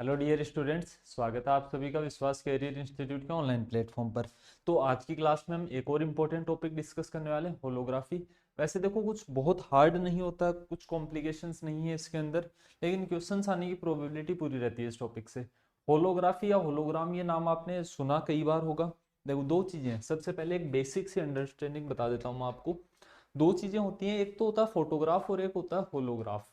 Hello dear students, स्वागत है आप सभी का विश्वास कैरियर इंस्टीट्यूट के ऑनलाइन प्लेटफॉर्म पर। तो आज की क्लास में हम एक और इम्पोर्टेंट टॉपिक डिस्कस करने वाले हैं, होलोग्राफी। वैसे देखो, कुछ बहुत हार्ड नहीं होता, कुछ कॉम्प्लिकेशंस नहीं है इसके अंदर, लेकिन क्वेश्चंस आने की प्रोबेबिलिटी पूरी रहती है इस टॉपिक से। होलोग्राफी या होलोग्राम, ये नाम आपने सुना कई बार होगा। देखो, दो चीजें हैं। सबसे पहले एक बेसिक सी अंडरस्टैंडिंग बता देता हूँ मैं आपको। दो चीजें होती हैं, एक तो होता है फोटोग्राफ और एक होता है होलोग्राफ।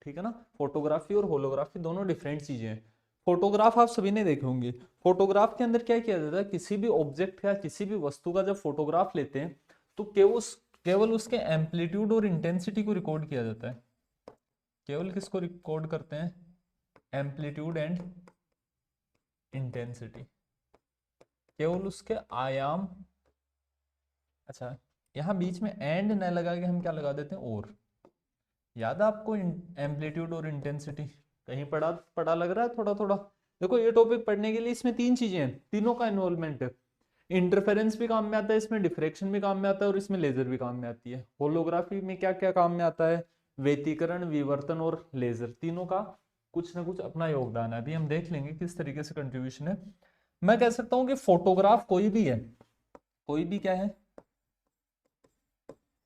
ठीक है ना। फोटोग्राफी और होलोग्राफी दोनों डिफरेंट चीजें हैं। फोटोग्राफ आप सभी ने देखे होंगे। फोटोग्राफ के अंदर क्या किया जाता है, किसी भी ऑब्जेक्ट या किसी भी वस्तु का जब फोटोग्राफ लेते हैं तो केवल उसके एम्पलीट्यूड और इंटेंसिटी को रिकॉर्ड किया जाता है। केवल किसको रिकॉर्ड करते हैं? Amplitude and intensity. केवल उसके आयाम। अच्छा, यहाँ बीच में एंड न लगा के हम क्या लगा देते हैं? और। याद है आपको एम्पलीट्यूड और इंटेंसिटी? कहीं पढ़ा पढ़ा लग रहा है थोड़ा थोड़ा। देखो, ये टॉपिक पढ़ने के लिए इसमें तीन चीजें हैं, तीनों का इन्वॉल्वमेंट है। इंटरफेरेंस भी काम में आता है इसमें, डिफ्रैक्शन भी काम में आता है और इसमें लेजर भी काम में आती है। होलोग्राफी में क्या क्या काम में आता है? व्यतिकरण, विवर्तन और लेजर, तीनों का कुछ ना कुछ अपना योगदान है। अभी हम देख लेंगे किस तरीके से कंट्रीब्यूशन है। मैं कह सकता हूं कि फोटोग्राफ कोई भी है, कोई भी क्या है?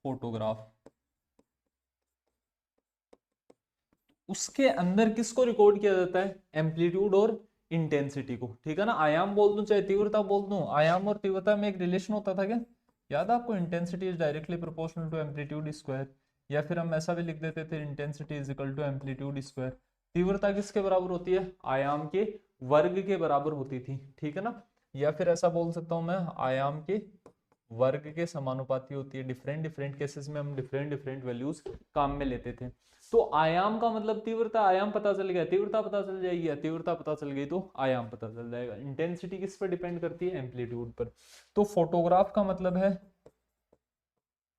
फोटोग्राफ। उसके अंदर किसको रिकॉर्ड किया जाता है? एम्पलीट्यूड और इंटेंसिटी को। ठीक है ना। आयाम बोल दूं चाहे तीव्रता बोल दूं, आयाम और तीव्रता में एक रिलेशन होता था क्या? याद है आपको? Intensity is directly proportional to amplitude square. या फिर हम ऐसा भी लिख देते थे, intensity is equal to amplitude square. तीव्रता किसके बराबर होती है? आयाम के वर्ग के बराबर होती थी। ठीक है ना। या फिर ऐसा बोल सकता हूं मैं, आयाम के वर्ग के समानुपाती होती है। डिफरेंट डिफरेंट केसेस में हम डिफरेंट डिफरेंट वैल्यूज काम में लेते थे। तो आयाम का मतलब तीव्रता, आयाम पता चल गया, तीव्रता पता चल जाएगी, तीव्रता पता चल गई तो आयाम पता चल जाएगा। इंटेंसिटी किस पर डिपेंड करती है? एम्पलीट्यूड पर। तो फोटोग्राफ का मतलब है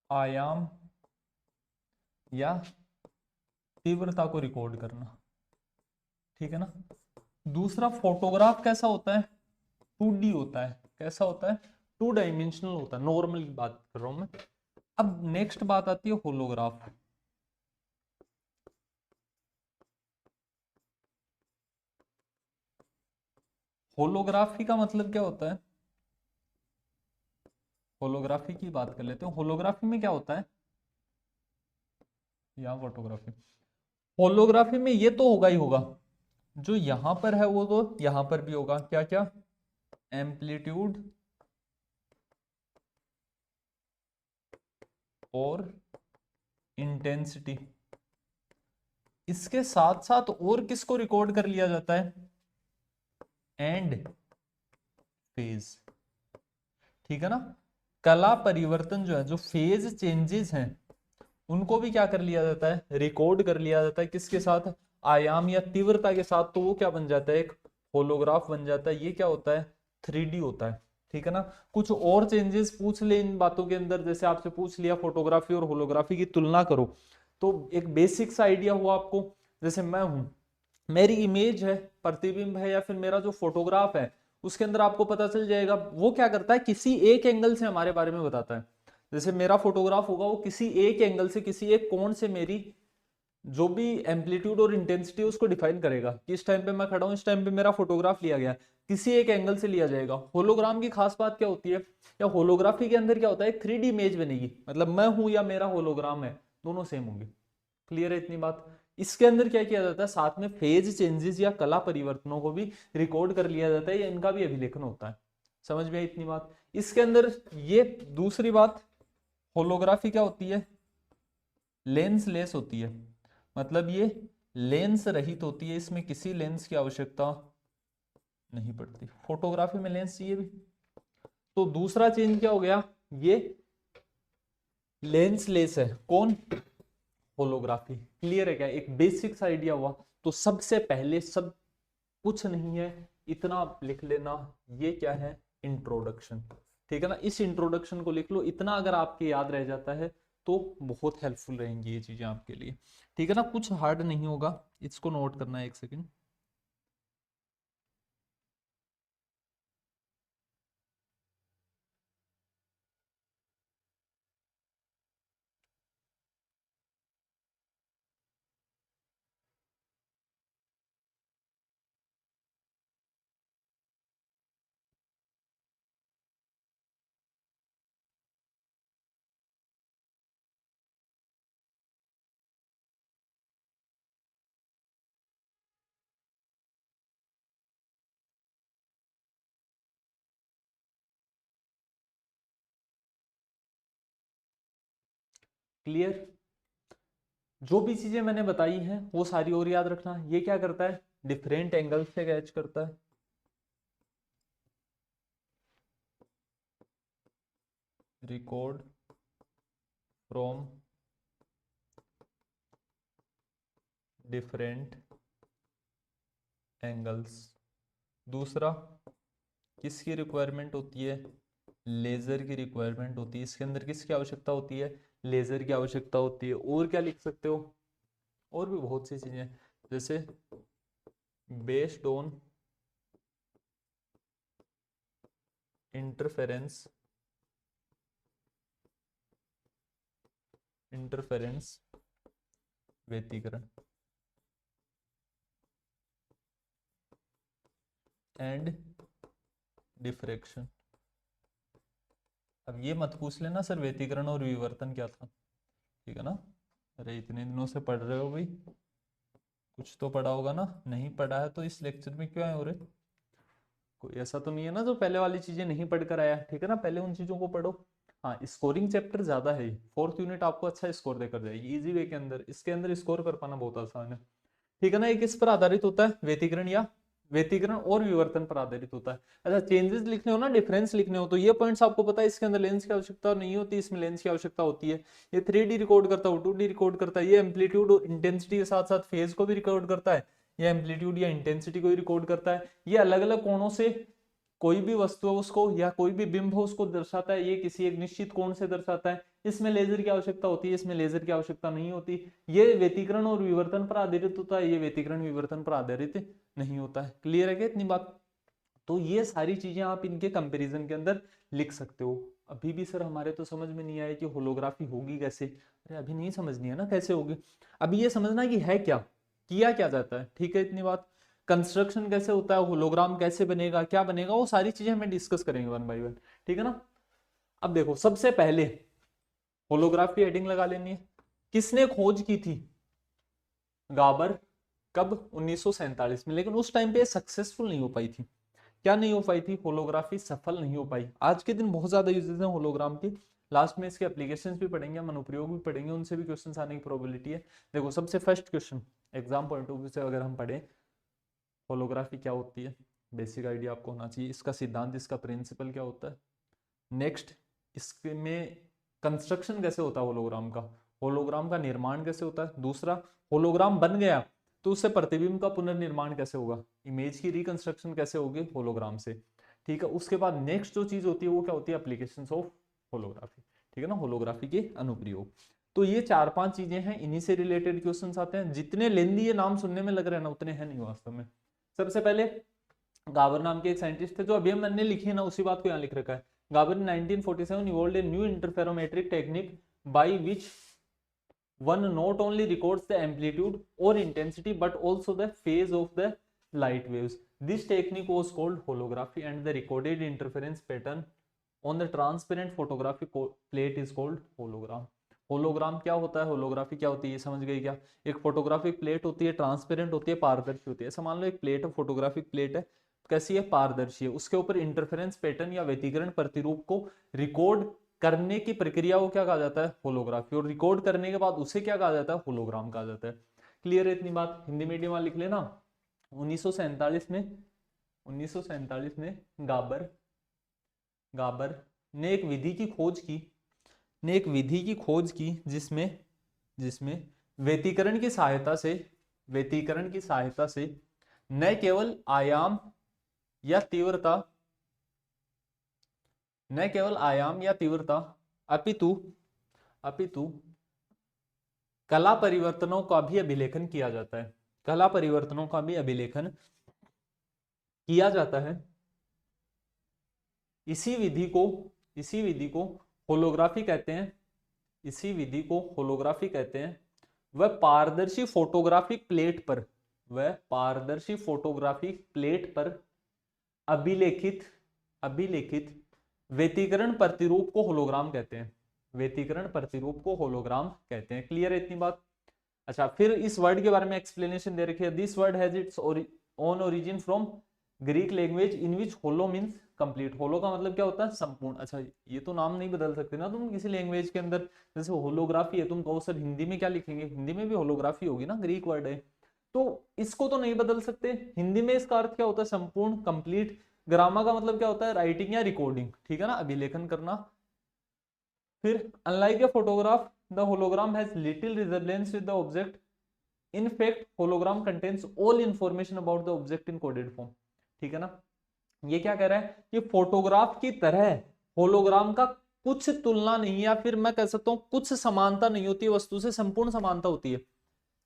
आयाम या तीव्रता को रिकॉर्ड करना। ठीक है ना। दूसरा, फोटोग्राफ कैसा होता है? 2D होता है। कैसा होता है? 2 डायमेंशनल होता है। नॉर्मल की बात कर रहा हूं मैं। अब नेक्स्ट बात आती है होलोग्राफ। होलोग्राफी का मतलब क्या होता है? होलोग्राफी की बात कर लेते हैं। होलोग्राफी में क्या होता है? या फोटोग्राफी, होलोग्राफी में ये तो होगा ही होगा, जो यहां पर है वो तो यहां पर भी होगा। क्या क्या? एम्पलीट्यूड और इंटेंसिटी। इसके साथ साथ और किसको रिकॉर्ड कर लिया जाता है? And phase. ठीक है ना। कला परिवर्तन जो है, जो फेज चेंजेस हैं, उनको भी क्या कर लिया जाता है? रिकॉर्ड कर लिया जाता है। किसके साथ? आयाम या तीव्रता के साथ। तो वो क्या बन जाता है? एक होलोग्राफ बन जाता है। ये क्या होता है? 3D होता है। ठीक है ना। कुछ और चेंजेस पूछ ले इन बातों के अंदर, जैसे आपसे पूछ लिया फोटोग्राफी और होलोग्राफी की तुलना करो, तो एक बेसिक सा आइडिया हुआ आपको। जैसे मैं हूं, मेरी इमेज है, प्रतिबिंब है, या फिर मेरा जो फोटोग्राफ है, उसके अंदर आपको पता चल जाएगा वो क्या करता है, किसी एक एंगल से हमारे बारे में बताता है। जैसे मेरा फोटोग्राफ होगा, वो किसी एक एंगल से, किसी एक कोण से मेरी जो भी एम्पलीट्यूड और इंटेंसिटी उसको डिफाइन करेगा कि इस टाइम पे मैं खड़ा हूं, इस टाइम पे मेरा फोटोग्राफ लिया गया, किसी एक एंगल से लिया जाएगा। होलोग्राम की खास बात क्या होती है, या होलोग्राफी के अंदर क्या होता है? एक 3D इमेज बनेगी। मतलब मैं हूं या मेरा होलोग्राम है, दोनों सेम होंगे। क्लियर है इतनी बात? इसके अंदर क्या किया जाता है, साथ में फेज चेंजेस या कला परिवर्तनों को भी रिकॉर्ड कर लिया जाता है, या इनका भी अभिलेखन होता है। समझ में आई इतनी बात? इसके अंदर ये दूसरी बात, होलोग्राफी क्या होती है? लेंस लेस होती है। मतलब ये लेंस रहित होती है, इसमें किसी लेंस की आवश्यकता नहीं पड़ती। फोटोग्राफी में लेंस चाहिए भी। तो दूसरा चेंज क्या हो गया? ये लेंस लेस है। कौन? होलोग्राफी। क्लियर है क्या? एक बेसिक सा आइडिया हुआ। तो सबसे पहले, सब कुछ नहीं है, इतना लिख लेना, ये क्या है? इंट्रोडक्शन। ठीक है ना। इस इंट्रोडक्शन को लिख लो, इतना अगर आपके याद रह जाता है तो बहुत हेल्पफुल रहेंगी ये चीजें आपके लिए। ठीक है ना। कुछ हार्ड नहीं होगा, इसको नोट करना है, एक सेकंड। क्लियर। जो भी चीजें मैंने बताई हैं वो सारी और याद रखना। ये क्या करता है, डिफरेंट एंगल से कैच करता है, रिकॉर्ड फ्रॉम डिफरेंट एंगल्स। दूसरा, किसकी रिक्वायरमेंट होती है, लेजर की रिक्वायरमेंट होती है। इसके अंदर किसकी आवश्यकता होती है, लेजर की आवश्यकता होती है। और क्या लिख सकते हो, और भी बहुत सी चीजें, जैसे बेस्ड ऑन इंटरफेरेंस व्यतिकरण एंड डिफ्रैक्शन। अब ये मत पूछ लेना सर व्यतिकरण और विवर्तन क्या था, ठीक है ना। अरे इतने दिनों से पढ़ रहे हो भाई, कुछ तो पढ़ा होगा ना, नहीं पढ़ा है तो इस लेक्चर में क्यों आए हो रे। कोई ऐसा तो नहीं है ना जो पहले वाली चीजें नहीं पढ़ कर आया, ठीक है ना, पहले उन चीजों को पढ़ो। हाँ, स्कोरिंग चैप्टर ज्यादा है, फोर्थ यूनिट आपको अच्छा स्कोर देकर जाएगी इजी वे के अंदर, इसके अंदर स्कोर कर पाना बहुत आसान है, ठीक है ना। ये किस पर आधारित होता है, व्यतिकरण और विवर्तन पर आधारित होता है। अच्छा, चेंजेस लिखने हो ना, डिफरेंस लिखने हो, तो ये पॉइंट्स आपको पता है, इसके अंदर लेंस की आवश्यकता नहीं होती, इसमें लेंस की आवश्यकता होती है। ये 3D रिकॉर्ड करता है, 2D रिकॉर्ड करता है, ये एम्पलीट्यूड और इंटेंसिटी के साथ साथ फेज को भी रिकॉर्ड करता है, ये एम्पलीट्यूड या इंटेंसिटी को भी रिकॉर्ड करता है। ये अलग अलग कोणों से कोई भी वस्तु है उसको या कोई भी बिंब हो उसको दर्शाता है, ये किसी एक निश्चित कोण से दर्शाता है। इसमें लेजर की आवश्यकता होती है, इसमें लेजर की आवश्यकता नहीं होती। ये व्यतिकरण और विवर्तन पर आधारित होता है, ये व्यतिकरण विवर्तन पर आधारित नहीं होता है। क्लियर है क्या इतनी बात। तो ये सारी चीजें आप इनके कंपैरिजन के अंदर लिख सकते हो। अभी भी सर हमारे तो समझ में नहीं आया कि होलोग्राफी होगी कैसे। अरे अभी नहीं समझनी है ना कैसे होगी, अभी ये समझना कि है क्या, किया क्या जाता है, ठीक है इतनी बात। कंस्ट्रक्शन कैसे होता है, होलोग्राम कैसे बनेगा, क्या बनेगा, वो सारी चीजें हमें डिस्कस करेंगे वन बाय वन, ठीक है ना। अब देखो, सबसे पहले होलोग्राफी हेडिंग लगा लेनी है। किसने खोज की थी, गाबर। कब, 1947 में। लेकिन उस टाइम पे सक्सेसफुल नहीं हो पाई थी। क्या नहीं हो पाई थी, होलोग्राफी सफल नहीं हो पाई। आज के दिन बहुत ज्यादा यूजेस हैं होलोग्राम की, लास्ट में इसके एप्लीकेशंस भी पढ़ेंगे, हम अनुप्रयोग भी पढ़ेंगे, उनसे भी क्वेश्चंस आने की प्रोबेबिलिटी है। देखो, सबसे first question exam point of view से अगर हम पढ़ें, होलोग्राफी क्या होती है, बेसिक आइडिया आपको होना चाहिए, इसका सिद्धांत, इसका प्रिंसिपल क्या होता है। नेक्स्ट, इसमें कंस्ट्रक्शन कैसे होता है होलोग्राम का, होलोग्राम का निर्माण कैसे होता है। दूसरा, होलोग्राम बन गया तो उससे प्रतिबिंब का पुनर्निर्माण कैसे होगा, इमेज की रिकंस्ट्रक्शन कैसे होगी होलोग्राम से, ठीक है। उसके बाद नेक्स्ट जो चीज होती है वो क्या होती है, एप्लीकेशंस ऑफ होलोग्राफी, ठीक है ना, होलोग्राफी के अनुप्रयोग। तो ये 4-5 चीजें हैं, इन्हीं से रिलेटेड क्वेश्चंस आते हैं। जितने लेंदी ये नाम सुनने में लग रहे हैं ना, उतने हैं नहीं वास्तव में। सबसे पहले, गाबर नाम के एक साइंटिस्ट थे, जो अभी मैंने लिखी है ना उसी बात को यहाँ लिख रखा है। गाबर ने 1947 evolved a new interferometric technique by which one not only records the amplitude or intensity but also the phase of the light waves. This technique was called holography and the recorded interference pattern on the transparent photographic plate is called hologram. Hologram क्या होता है, holography क्या होती है, ये समझ गए क्या। एक फोटोग्राफिक प्लेट होती है, ट्रांसपेरेंट होती है, पारदर्शी होती है। ऐसा मान लो एक प्लेट है, फोटोग्राफिक प्लेट है, कैसी है, पारदर्शी है। उसके ऊपर इंटरफेरेंस पैटर्न या व्यतिकरण प्रतिरूप को रिकॉर्ड करने की प्रक्रिया को क्या कहा जाता है, होलोग्राफी। और रिकॉर्ड करने के बाद उसे क्या कहा जाता है, होलोग्राम कहा जाता है। क्लियर है इतनी बात, हिंदी मीडियम वाला लिख लेना। 1947 में गाबर ने एक विधि की खोज की, जिसमें व्यतिकरण की सहायता से न केवल आयाम या तीव्रता अपितु कला परिवर्तनों का भी अभिलेखन किया जाता है। इसी विधि को होलोग्राफी कहते हैं। वह पारदर्शी फोटोग्राफिक प्लेट पर अभिलेखित व्यतिकरण प्रतिरूप को होलोग्राम कहते हैं। क्लियर है इतनी बात। अच्छा, फिर इस वर्ड के बारे में एक्सप्लेनेशन दे रखी है। This word has its own origin from Greek language in which holo means complete. Holo का मतलब क्या होता है? संपूर्ण। अच्छा ये तो नाम नहीं बदल सकते ना तुम किसी लैंग्वेज के अंदर, जैसे होलोग्राफी है, तुम कहो सर हिंदी में क्या लिखेंगे, हिंदी में भी होलोग्राफी होगी ना, ग्रीक वर्ड है, तो इसको तो नहीं बदल सकते। हिंदी में इसका अर्थ क्या होता है? संपूर्ण, कंप्लीट। ग्रामा का मतलब क्या होता है? राइटिंग या रिकॉर्डिंग, ठीक है ना, अभिलेखन करना। फिर unlike a photograph the hologram has little resemblance with the object, in fact hologram contains all information about the object in coded form. ठीक है ना, ये क्या कह रहा है कि फोटोग्राफ की तरह होलोग्राम का कुछ तुलना नहीं, या फिर मैं कह सकता हूं कुछ समानता नहीं होती है, वस्तु से संपूर्ण समानता होती है।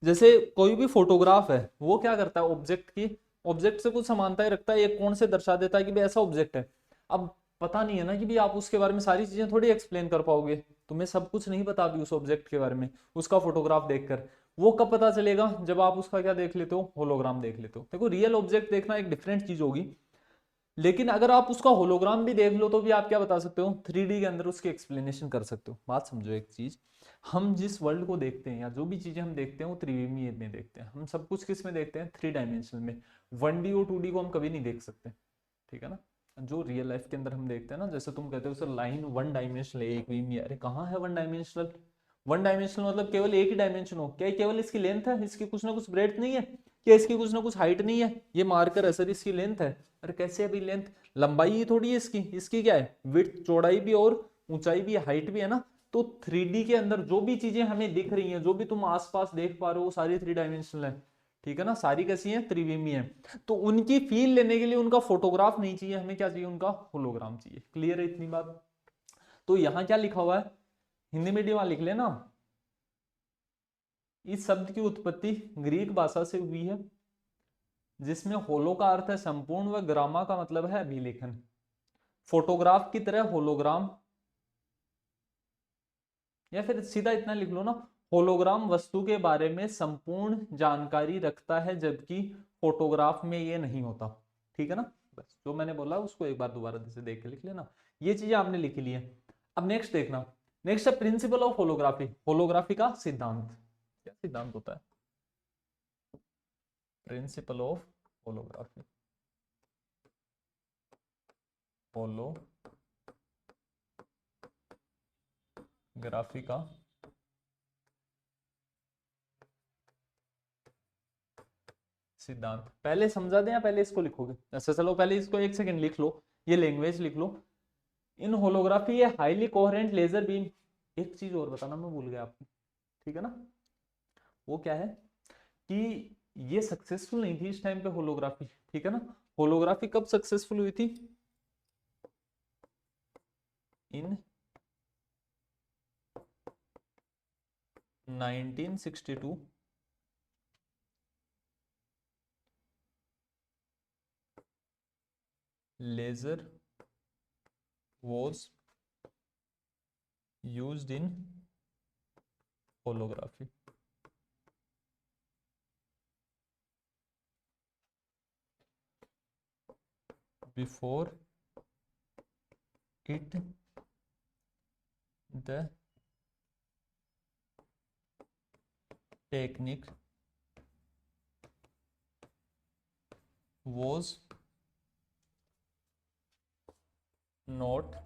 जैसे कोई भी फोटोग्राफ है वो क्या करता है? ऑब्जेक्ट की, ऑब्जेक्ट से कुछ समानताएं रखता है, एक कोण से दर्शा देता है कि भाई ऐसा ऑब्जेक्ट है। अब पता नहीं है ना कि भी आप उसके बारे में सारी चीजें थोड़ी एक्सप्लेन कर पाओगे, तुम्हें सब कुछ नहीं पता अभी उस ऑब्जेक्ट के बारे में उसका फोटोग्राफ देखकर। वो कब पता चलेगा? जब आप उसका क्या देख लेते हो? होलोग्राम देख लेते हो। देखो रियल ऑब्जेक्ट देखना एक डिफरेंट चीज होगी, लेकिन अगर आप उसका होलोग्राम भी देख लो तो भी आप क्या बता सकते हो? 3D के अंदर उसकी एक्सप्लेनेशन कर सकते हो। बात समझो एक चीज, हम जिस वर्ल्ड को देखते हैं या जो भी चीजें हम देखते हैं वो त्रिविमीय में देखते हैं। हम सब कुछ किस में देखते हैं? 3 डायमेंशन में। 1D और 2D को हम कभी नहीं देख सकते, ठीक है ना। जो रियल लाइफ के अंदर हम देखते हैं ना, जैसे तुम कहते हो सर लाइन 1 डायमेंशनल है, एक विमीय, अरे कहाँ है 1 डायमेंशनल? 1 डायमेंशनल मतलब केवल एक ही डायमेंशन हो क्या? केवल इसकी लेंथ है, इसकी कुछ ना कुछ ब्रेड्थ नहीं है क्या? इसकी कुछ ना कुछ हाइट नहीं है? ये मार्कर है सर, इसकी लेंथ है। अरे कैसे अभी लेंथ, लंबाई ही थोड़ी है इसकी, इसकी क्या है? विड्थ, चौड़ाई भी और ऊंचाई भी, हाइट भी है ना। तो 3D के अंदर जो भी चीजें हमें दिख रही हैं, जो भी तुम आसपास देख पा रहे हो, वो सारी 3 डायमेंशनल है, ठीक है ना, सारी कैसी है? त्रिविमीय है। तो उनकी फील लेने के लिए उनका फोटोग्राफ नहीं चाहिए हमें, क्या चाहिए? उनका होलोग्राम चाहिए। क्लियर है इतनी बात? तो यहां क्या लिखा हुआ है? हिंदी मीडियम लिख लेना, इस शब्द की उत्पत्ति ग्रीक भाषा से हुई है, जिसमें होलो का अर्थ है संपूर्ण व ग्रामा का मतलब है अभिलेखन। फोटोग्राफ की तरह होलोग्राम, या फिर सीधा इतना लिख लो ना, होलोग्राम वस्तु के बारे में संपूर्ण जानकारी रखता है, जबकि फोटोग्राफ में ये नहीं होता। ठीक है ना, बस जो मैंने बोला उसको एक बार दोबारा से देख के लिख लेना। ये चीजें आपने लिख ली है। अब नेक्स्ट देखना, नेक्स्ट है प्रिंसिपल ऑफ होलोग्राफी। होलोग्राफी का सिद्धांत। क्या सिद्धांत होता है? Principle of holography. होलोग्राफी का सिद्धांत पहले समझा दें या पहले इसको लिखोगे? अच्छा चलो पहले इसको एक सेकंड लिख लो, ये लैंग्वेज लिख लो। इन होलोग्राफी ये हाईली कोहेरेंट लेजर बीम। एक चीज और बताना मैं भूल गया आपको, ठीक है ना, वो क्या है कि ये सक्सेसफुल नहीं थी इस टाइम पे होलोग्राफी, ठीक है ना। होलोग्राफी कब सक्सेसफुल हुई थी? इन 1962 laser was used in holography। Before it the technique was not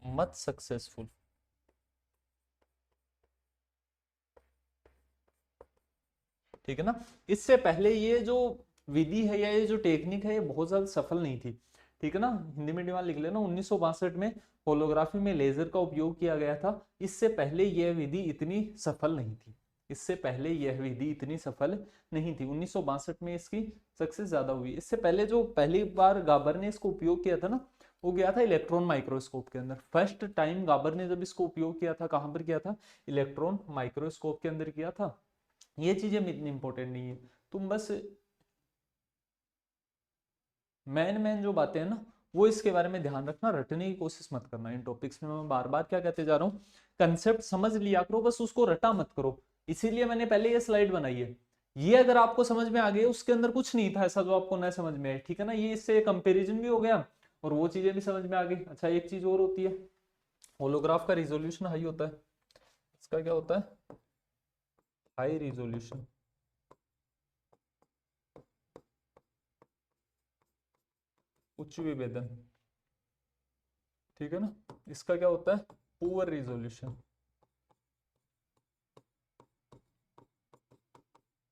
much successful। ठीक है ना, इससे पहले ये जो विधि है या ये जो टेक्निक है ये बहुत ज्यादा सफल नहीं थी, ठीक है ना। हिंदी में डिमांड लिख लेना, 1962 में होलोग्राफी में लेजर का उपयोग किया गया था। इससे पहले यह विधि इतनी सफल नहीं थी, इससे पहले यह विधि इतनी सफल नहीं थी। 1962 में इसकी सक्सेस ज्यादा हुई। इससे पहले जो पहली बार गाबर ने इसको उपयोग किया था ना, वो गया था इलेक्ट्रॉन माइक्रोस्कोप के अंदर। फर्स्ट टाइम गाबर ने जब इसको उपयोग किया था, कहां पर किया था? इलेक्ट्रॉन माइक्रोस्कोप के अंदर किया था। ये चीजें इतनी इंपॉर्टेंट नहीं है, तुम बस मैन मैन जो बातें हैं ना वो इसके बारे में ध्यान रखना, रटने की कोशिश मत करना। इन टॉपिक्स में मैं बार बार क्या कहते जा रहा हूँ, कंसेप्ट समझ लिया करो, बस उसको रटा मत करो। इसीलिए मैंने पहले ये स्लाइड बनाई है। ये अगर आपको समझ में आ गई, उसके अंदर कुछ नहीं था ऐसा जो आपको न समझ में आए, ठीक है ना। ये इससे कंपेरिजन भी हो गया और वो चीजें भी समझ में आ गई। अच्छा एक चीज और होती है, होलोग्राफ का रिजोल्यूशन हाई होता है। इसका क्या होता है? High resolution. उच्च विभेदन, ठीक है ना। इसका क्या होता है, पुअर रिजोल्यूशन।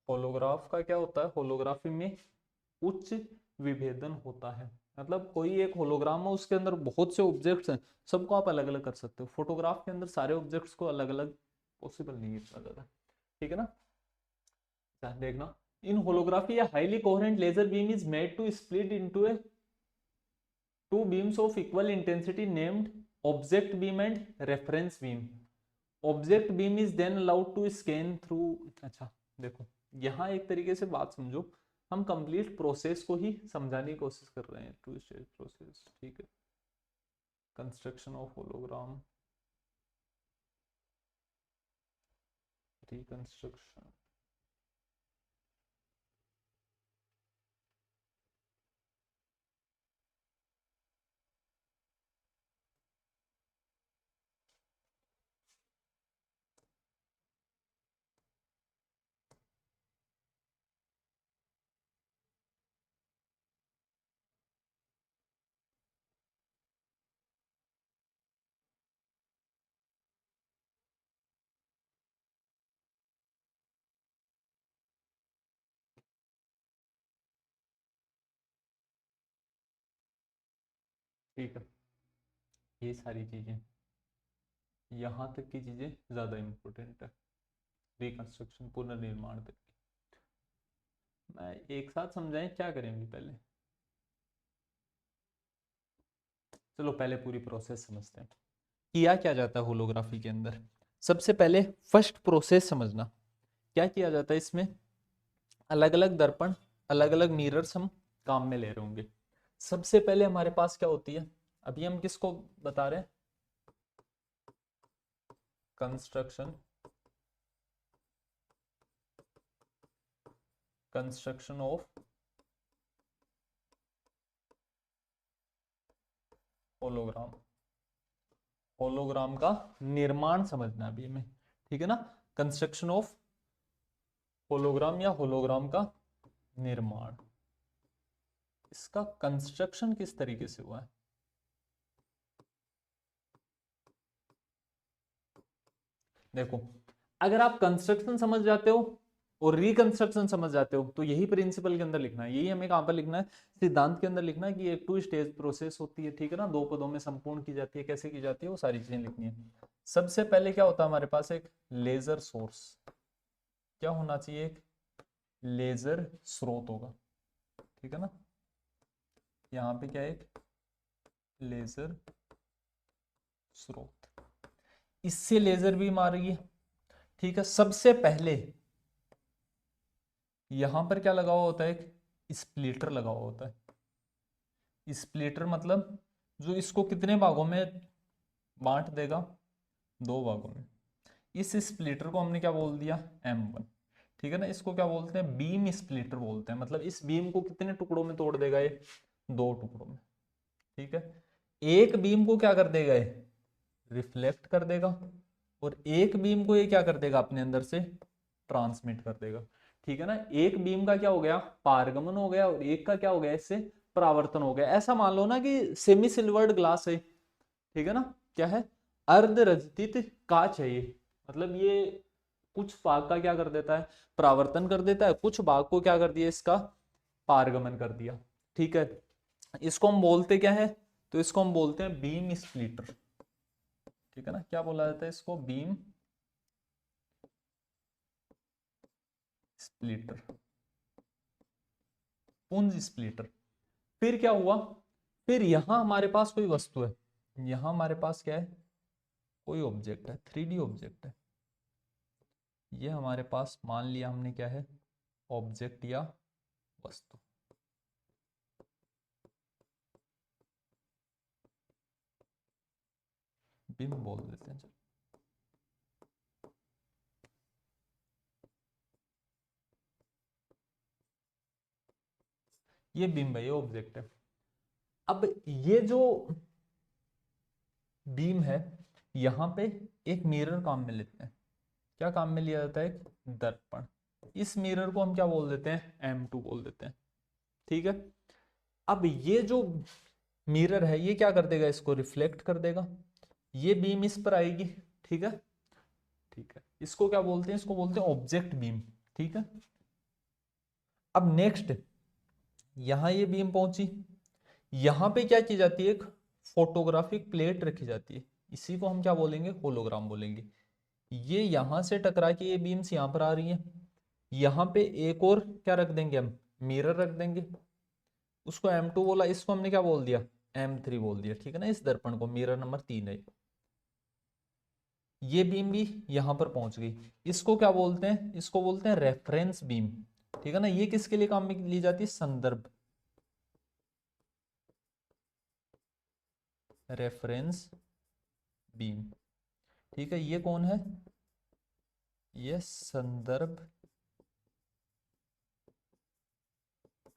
होलोग्राफ का क्या होता है, होलोग्राफी में उच्च विभेदन होता है। मतलब कोई एक होलोग्राम है, उसके अंदर बहुत से ऑब्जेक्ट्स हैं, सबको आप अलग अलग कर सकते हो। फोटोग्राफ के अंदर सारे ऑब्जेक्ट्स को अलग अलग पॉसिबल नहीं है इतना ज्यादा, ठीक है ना। देखना, इन होलोग्राफी या highly coherent laser beam is made to split into a two beams of equal intensity named object beam and reference beam. Object beam is then allowed to scan through। अच्छा देखो, यहाँ एक तरीके से बात समझो, हम कंप्लीट प्रोसेस को ही समझाने की कोशिश कर रहे हैं, टू स्टेज प्रोसेस, ठीक है। कंस्ट्रक्शन ऑफ होलोग्राम, रिकंस्ट्रक्शन, ठीक है। ये सारी चीजें, यहाँ तक की चीजें ज्यादा इंपॉर्टेंट है, रिकंस्ट्रक्शन पुनर्निर्माण तक की। मैं एक साथ समझाएं, क्या करेंगे पहले, चलो पहले पूरी प्रोसेस समझते हैं। किया क्या जाता है होलोग्राफी के अंदर, सबसे पहले फर्स्ट प्रोसेस समझना। क्या किया जाता है इसमें, अलग अलग दर्पण, अलग अलग मिरर्स हम काम में ले रहे होंगे। सबसे पहले हमारे पास क्या होती है, अभी हम किसको बता रहे हैं, construction, construction of hologram. Hologram का निर्माण समझना अभी हमें, ठीक है ना। कंस्ट्रक्शन ऑफ होलोग्राम या होलोग्राम का निर्माण, इसका कंस्ट्रक्शन किस तरीके से हुआ है। देखो, अगर आप कंस्ट्रक्शन समझ जाते हो और रिकंस्ट्रक्शन समझ जाते हो, तो यही प्रिंसिपल के अंदर लिखना है, यही हमें कहां पर लिखना है, सिद्धांत के अंदर लिखना है कि एक टू स्टेज प्रोसेस होती है, ठीक है ना। दो पदों में संपूर्ण की जाती है, कैसे की जाती है, वो सारी चीजें लिखनी है। सबसे पहले क्या होता है हमारे पास, एक लेजर सोर्स, क्या होना चाहिए, एक लेजर स्रोत होगा, ठीक है ना। यहाँ पे क्या है, एक लेजर स्रोत, इससे लेजर बीम आ रही है, ठीक है। सबसे पहले यहां पर क्या लगा हुआ होता है, एक स्प्लिटर लगा हुआ होता है। स्प्लिटर मतलब जो इसको कितने भागों में बांट देगा, दो भागों में। इस स्प्लिटर को हमने क्या बोल दिया, M1, ठीक है ना। इसको क्या बोलते हैं, बीम स्प्लिटर बोलते हैं। मतलब इस बीम को कितने टुकड़ों में तोड़ देगा ये, दो टुकड़ों में, ठीक है। एक बीम को क्या कर देगा ये, रिफ्लेक्ट कर देगा, और एक बीम को ये क्या कर देगा, अपने अंदर से ट्रांसमिट कर देगा, ठीक है ना। एक बीम का क्या हो गया, पारगमन हो गया, और एक का क्या हो गया, इससे परावर्तन हो गया। ऐसा मान लो ना कि सेमी सिल्वर्ड ग्लास है, ठीक है ना, क्या है, अर्धरजतित कांच है ये। मतलब ये कुछ भाग का क्या कर देता है, परावर्तन कर देता है, कुछ भाग को क्या कर दिया, इसका पारगमन कर दिया, ठीक है। इसको हम बोलते क्या है, तो इसको हम बोलते हैं बीम स्प्लिटर, ठीक है ना। क्या बोला जाता है इसको, बीम स्प्लिटर, पुंज स्प्लिटर। फिर क्या हुआ, फिर यहां हमारे पास कोई वस्तु है, यहां हमारे पास क्या है, कोई ऑब्जेक्ट है, 3D ऑब्जेक्ट है। ये हमारे पास मान लिया हमने क्या है, ऑब्जेक्ट या वस्तु। बिंब बोल देते हैं, चलो। ये बिंब है, ये ऑब्जेक्ट है। अब ये जो बीम है, यहां पे एक मिरर काम में लेते हैं। क्या काम में लिया जाता है, एक दर्पण। इस मिरर को हम क्या बोल देते हैं, M2 बोल देते हैं, ठीक है। अब ये जो मिरर है ये क्या कर देगा, इसको रिफ्लेक्ट कर देगा, ये बीम इस पर आएगी। ठीक है, ठीक है, इसको क्या बोलते हैं, इसको बोलते हैं ऑब्जेक्ट बीम। ठीक है, अब नेक्स्ट यहां ये बीम पहुंची, यहां पे क्या की जाती है, एक फोटोग्राफिक प्लेट रखी जाती है, इसी को हम क्या बोलेंगे, होलोग्राम बोलेंगे। ये यहां से टकरा के ये बीम्स यहां पर आ रही है, यहां पे एक और क्या रख देंगे हम, मिरर रख देंगे, उसको M2 बोला, इसको हमने क्या बोल दिया, M3 बोल दिया। ठीक है ना, इस दर्पण को मिरर नंबर 3 है। ये बीम भी यहां पर पहुंच गई, इसको क्या बोलते हैं, इसको बोलते हैं रेफरेंस बीम। ठीक है ना, ये किसके लिए काम में ली जाती है, संदर्भ, रेफरेंस बीम। ठीक है, ये कौन है, ये संदर्भ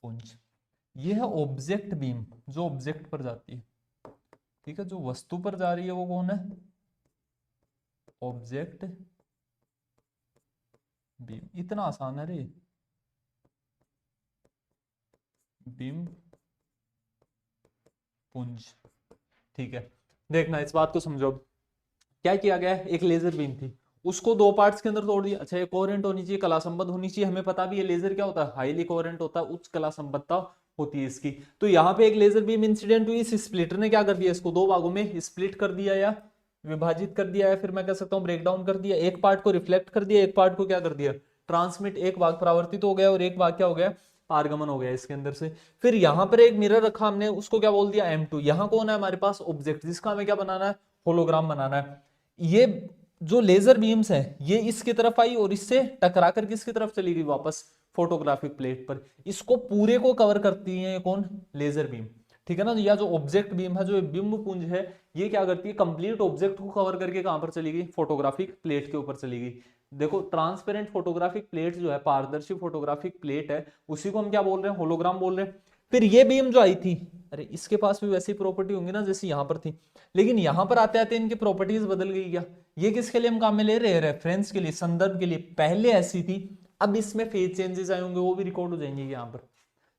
पुंज। ये है ऑब्जेक्ट बीम, जो ऑब्जेक्ट पर जाती है। ठीक है, जो वस्तु पर जा रही है वो कौन है, ऑब्जेक्ट बीम। इतना आसान है रे, बीम पुंज। ठीक है, देखना इस बात को समझो। क्या किया गया है, एक लेजर बीम थी, उसको दो पार्ट्स के अंदर तोड़ दिया। अच्छा, ये कोहेरेंट होनी चाहिए, कला संबद्ध होनी चाहिए, हमें पता भी है लेजर क्या होता है, हाईली कोहेरेंट होता है, उच्च कला संबद्धता होती है इसकी। तो यहाँ पे एक लेजर बीम इंसिडेंट हुई, इस स्प्लिटर ने क्या कर दिया, इसको दो भागों में स्प्लिट कर दिया या विभाजित कर दिया, या फिर मैं कह सकता हूँ ब्रेक डाउन कर दिया। एक पार्ट को रिफ्लेक्ट कर दिया, एक पार्ट को क्या कर दिया, ट्रांसमिट, एक भाग परावर्तित हो गया और एक भाग क्या हो गया, पारगमन हो गया इसके अंदर से। फिर यहाँ पर एक मिरर रखा हमने, उसको क्या बोल दिया, M2। यहाँ कौन है हमारे पास, ऑब्जेक्ट, जिसका हमें क्या बनाना है, होलोग्राम बनाना है। ये जो लेजर बीम्स है ये इसकी तरफ आई और इससे टकरा कर किसकी तरफ चली गई, वापस फोटोग्राफिक प्लेट पर। इसको पूरे को कवर करती है ये कौन, लेजर बीम। ठीक है ना, या जो ऑब्जेक्ट बीम है, जो बिंब पुंज है, ये क्या करती है, कंप्लीट ऑब्जेक्ट को कवर करके कहां पर चली गई, फोटोग्राफिक प्लेट के ऊपर चली गई। देखो, ट्रांसपेरेंट फोटोग्राफिक प्लेट जो है, पारदर्शी फोटोग्राफिक प्लेट है, उसी को हम क्या बोल रहे हैं, होलोग्राम बोल रहे हैं। फिर ये बीम जो आई थी, अरे इसके पास भी वैसी प्रॉपर्टी होंगी ना जैसी यहां पर थी, लेकिन यहां पर आते आते इनकी प्रॉपर्टीज बदल गई क्या। ये किसके लिए हम काम में ले रहे हैं, रेफरेंस के लिए, संदर्भ के लिए। पहले ऐसी थी, अब इसमें फेज चेंजेस आए होंगे, वो भी रिकॉर्ड हो जाएंगे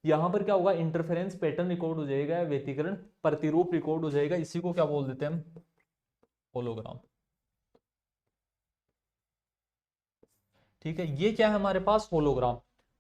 यहाँ पर क्या होगा, इंटरफेरेंस पैटर्न रिकॉर्ड हो जाएगा, व्यतिकरण प्रतिरूप रिकॉर्ड हो जाएगा। इसी को क्या बोल देते हैं हम, होलोग्राम। ठीक है, ये क्या है हमारे पास, होलोग्राम।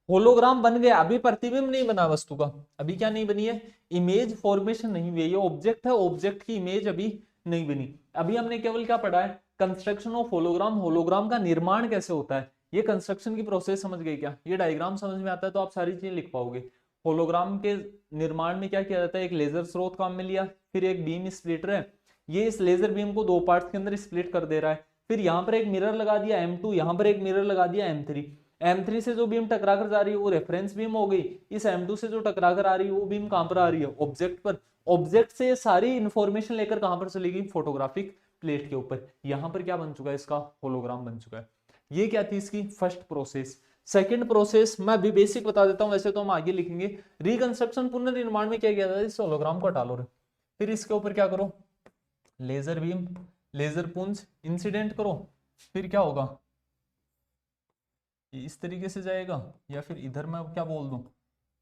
होलोग्राम बन गया, अभी प्रतिबिंब नहीं बना वस्तु का, अभी क्या नहीं बनी है, इमेज फॉर्मेशन नहीं हुई है। ये ऑब्जेक्ट है, ऑब्जेक्ट की इमेज अभी नहीं बनी। अभी हमने केवल क्या पढ़ा है, कंस्ट्रक्शन ऑफ होलोग्राम, होलोग्राम का निर्माण कैसे होता है, ये कंस्ट्रक्शन की प्रोसेस समझ गए क्या। ये डायग्राम समझ में आता है तो आप सारी चीजें लिख पाओगे। होलोग्राम के निर्माण में क्या किया जाता है, एक लेजर स्रोत काम में लिया, फिर एक बीम स्प्लिटर है, ये इस लेजर बीम को दो पार्ट्स के अंदर स्प्लिट कर दे रहा है। फिर यहां पर एक मिरर लगा दिया M2, यहां पर एक मिरर लगा दिया M3। M3 से जो बीम टकरा कर जा रही है वो रेफरेंस बीम हो गई, इस M2 से जो टकरा कर आ रही है वो बीम कहां पर आ रही है, ऑब्जेक्ट पर। ऑब्जेक्ट से सारी इंफॉर्मेशन लेकर कहां पर चली गई, फोटोग्राफिक प्लेट के ऊपर। यहां पर क्या बन चुका है, इसका होलोग्राम बन चुका है। ये क्या थी इसकी फर्स्ट प्रोसेस। सेकंड प्रोसेस मैं अभी बेसिक बता देता हूं, वैसे तो हम आगे लिखेंगे। रिकंस्ट्रक्शन, पुनर्निर्माण में क्या किया जाता है, इस होलोग्राम को हटा लो, फिर इसके ऊपर क्या करो, लेजर बीम, लेजर पुंज इंसिडेंट करो। फिर क्या होगा, ये इस तरीके से जाएगा, या फिर इधर मैं क्या बोल दूं,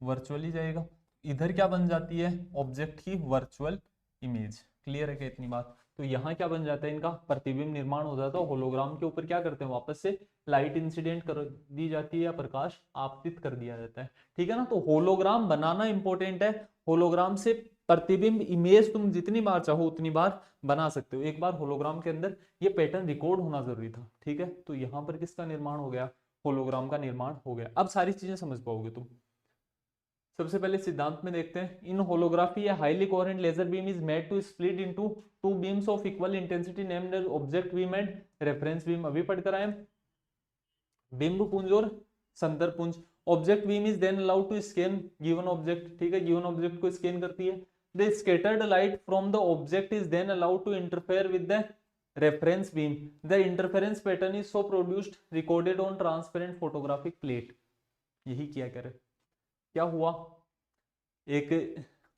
वर्चुअली जाएगा। इधर क्या बन जाती है, ऑब्जेक्ट की वर्चुअल इमेज। क्लियर है क्या इतनी बात। तो यहाँ क्या बन जाता है, इनका प्रतिबिंब निर्माण हो जाता है। होलोग्राम के ऊपर क्या करते हैं, वापस से लाइट इंसिडेंट कर दी जाती है या प्रकाश आपतित कर दिया जाता है। ठीक है ना, तो होलोग्राम बनाना इंपॉर्टेंट है। होलोग्राम से प्रतिबिंब इमेज तुम जितनी बार चाहो उतनी बार बना सकते हो। एक बार होलोग्राम के अंदर ये पैटर्न रिकॉर्ड होना जरूरी था। ठीक है, तो यहाँ पर किसका निर्माण हो गया, होलोग्राम का निर्माण हो गया। अब सारी चीजें समझ पाओगे तुम। सबसे पहले सिद्धांत में देखते हैं। इन होलोग्राफी या highly coherent laser beam is made to split into two beams of equal intensity named as object beam and reference beam. अभी पढ़कर आए, बिंब पुंज और संदर्भ पुंज। Object beam is then allowed to scan given object. ठीक है, गिवन ऑब्जेक्ट को स्कैन करती है। The scattered light from the object is then allowed to interfere with the reference beam. The interference pattern is so produced recorded on transparent photographic plate. यही किया करे, क्या हुआ, एक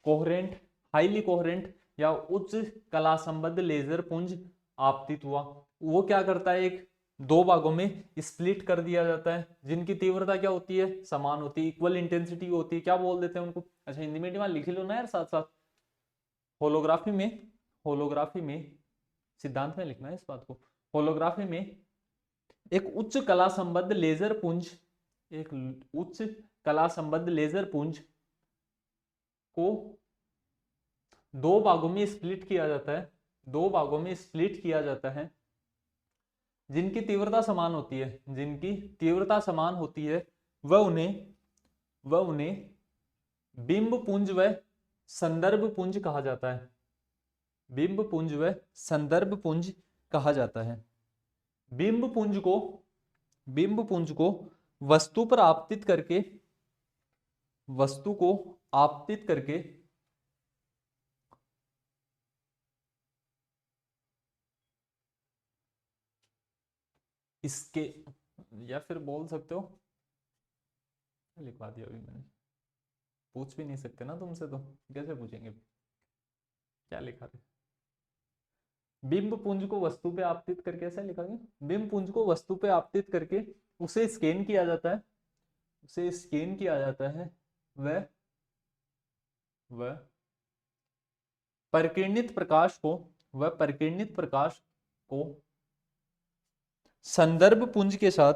कोहेरेंट, हाईली कोहेरेंट या उच्च कला संबद्ध लेजर पुंज आपतित हुआ। वो क्या करता है, एक दो भागों में स्प्लिट कर दिया जाता है, जिनकी तीव्रता क्या होती है, समान होती है, इक्वल इंटेंसिटी होती है, क्या बोल देते हैं उनको। अच्छा हिंदी मीडियम लिख लो ना यार साथ साथ। होलोग्राफी में सिद्धांत में लिखना है इस बात को। होलोग्राफी में एक उच्च कला संबद्ध लेजर पुंज, एक उच्च कला संबद्ध लेजर पुंज को दो भागों में स्प्लिट किया जाता है, दो भागों में स्प्लिट किया जाता है, जिनकी तीव्रता समान होती है, जिनकी तीव्रता समान होती है, वह उन्हें बिंब पुंज व संदर्भ पुंज कहा जाता है। बिंब पुंज व संदर्भ पुंज कहा जाता है। बिंब पुंज को वस्तु पर आपतित करके, वस्तु को आपतित करके इसके, या फिर बोल सकते हो, लिखवा दिया अभी मैंने, पूछ भी नहीं सकते ना तुमसे, तो कैसे पूछेंगे, क्या लिखा है। बिंब पुंज को वस्तु पे आपतित करके, ऐसा लिखा गया, बिंब पुंज को वस्तु पे आपतित करके उसे स्कैन किया जाता है, उसे स्कैन किया जाता है, वह वह परिकिरणित प्रकाश को, वह परिकिरणित प्रकाश को संदर्भ पुंज के साथ,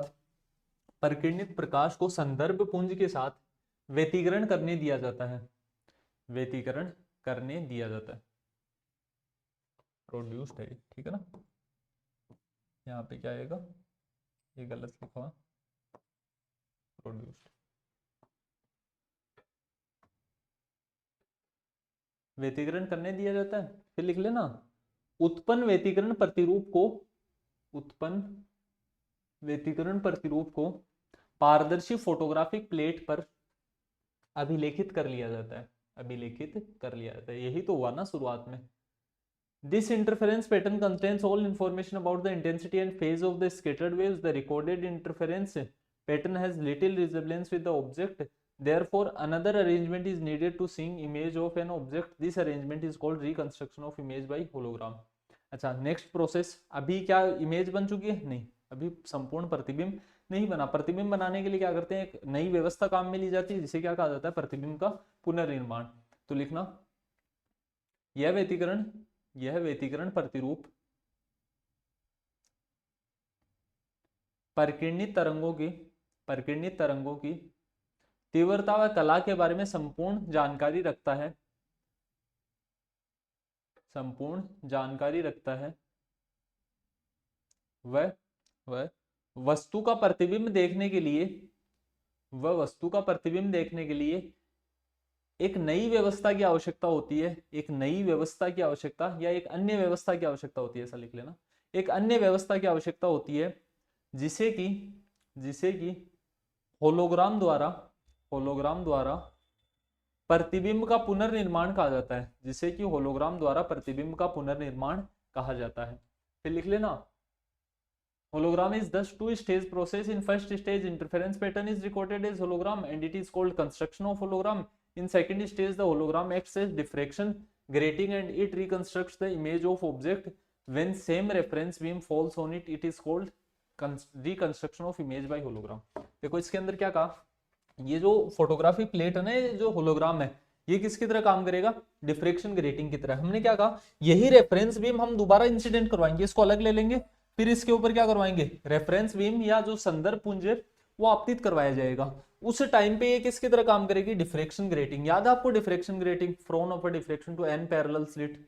परिकिरणित प्रकाश को संदर्भ पुंज के साथ व्यतिकरण करने दिया जाता है, व्यतिकरण करने दिया जाता है, प्रोड्यूस्ड है, ठीक है ना। यहाँ पे क्या आएगा, ये गलत लिखा हुआ, प्रोड्यूस्ड, व्यतिकरण करने दिया जाता है। फिर लिख लेना, उत्पन्न व्यतिकरण प्रतिरूप को, उत्पन्न व्यतिकरण प्रतिरूप को पारदर्शी फोटोग्राफिक प्लेट पर अभिलेखित कर लिया जाता है, अभिलेखित कर लिया जाता है। यही तो हुआ ना शुरुआत में। This interference pattern contains all information about the intensity and phase of the scattered waves. The recorded interference pattern has little resemblance with the object. Therefore, another arrangement is needed to seeing image of an object. This arrangement is called reconstruction of image by hologram. अच्छा, next process, अभी क्या image बन चुकी है, नहीं, अभी संपूर्ण प्रतिबिंब नहीं बना। प्रतिबिंब बनाने के लिए क्या करते हैं, एक नई व्यवस्था काम में ली जाती है, जिसे क्या कहा जाता है, प्रतिबिंब का पुनर्निर्माण। तो लिखना, यह व्यतिकरण, यह व्यतिकरण प्रतिरूप परिकिरणित तरंगों की तीव्रता व कला के बारे में संपूर्ण जानकारी रखता है, संपूर्ण जानकारी रखता है। वह वस्तु का प्रतिबिंब देखने के लिए, वह वस्तु का प्रतिबिंब देखने के लिए एक नई व्यवस्था की आवश्यकता होती है, एक नई व्यवस्था की आवश्यकता, या एक अन्य व्यवस्था की आवश्यकता होती है, ऐसा लिख लेना, एक अन्य व्यवस्था की आवश्यकता होती है, जिसे कि होलोग्राम द्वारा प्रतिबिंब का पुनर्निर्माण कहा जाता है, जिसे कि होलोग्राम द्वारा प्रतिबिंब का पुनर्निर्माण कहा जाता है। फिर लिख लेना, hologram is thus two stage process. In first stage, interference pattern is recorded as hologram and it is called construction of hologram. In second stage, the hologram acts as diffraction grating and it reconstructs the image of object. When same reference beam falls on it, it is called reconstruction of image by hologram. देखो इसके अंदर क्या कहा, ये जो photography plate है ना, ये जो होलोग्राम है, ये किसकी तरह काम करेगा, डिफ्रेक्शन ग्रेटिंग की तरह। हमने क्या कहा, यही रेफरेंस बीम हम दोबारा इंसिडेंट करवाएंगे, इसको अलग ले लेंगे, फिर इसके ऊपर क्या करवाएंगे, रेफरेंस बीम या जो संदर्भ पुंज है वो आपतित करवाया जाएगा। उस टाइम पे ये किसकी तरह काम करेगी, डिफ्रेक्शन ग्रेटिंग। याद है आपको डिफ्रेक्शन ग्रेटिंग, फ्रोन of diffraction to N parallel slit,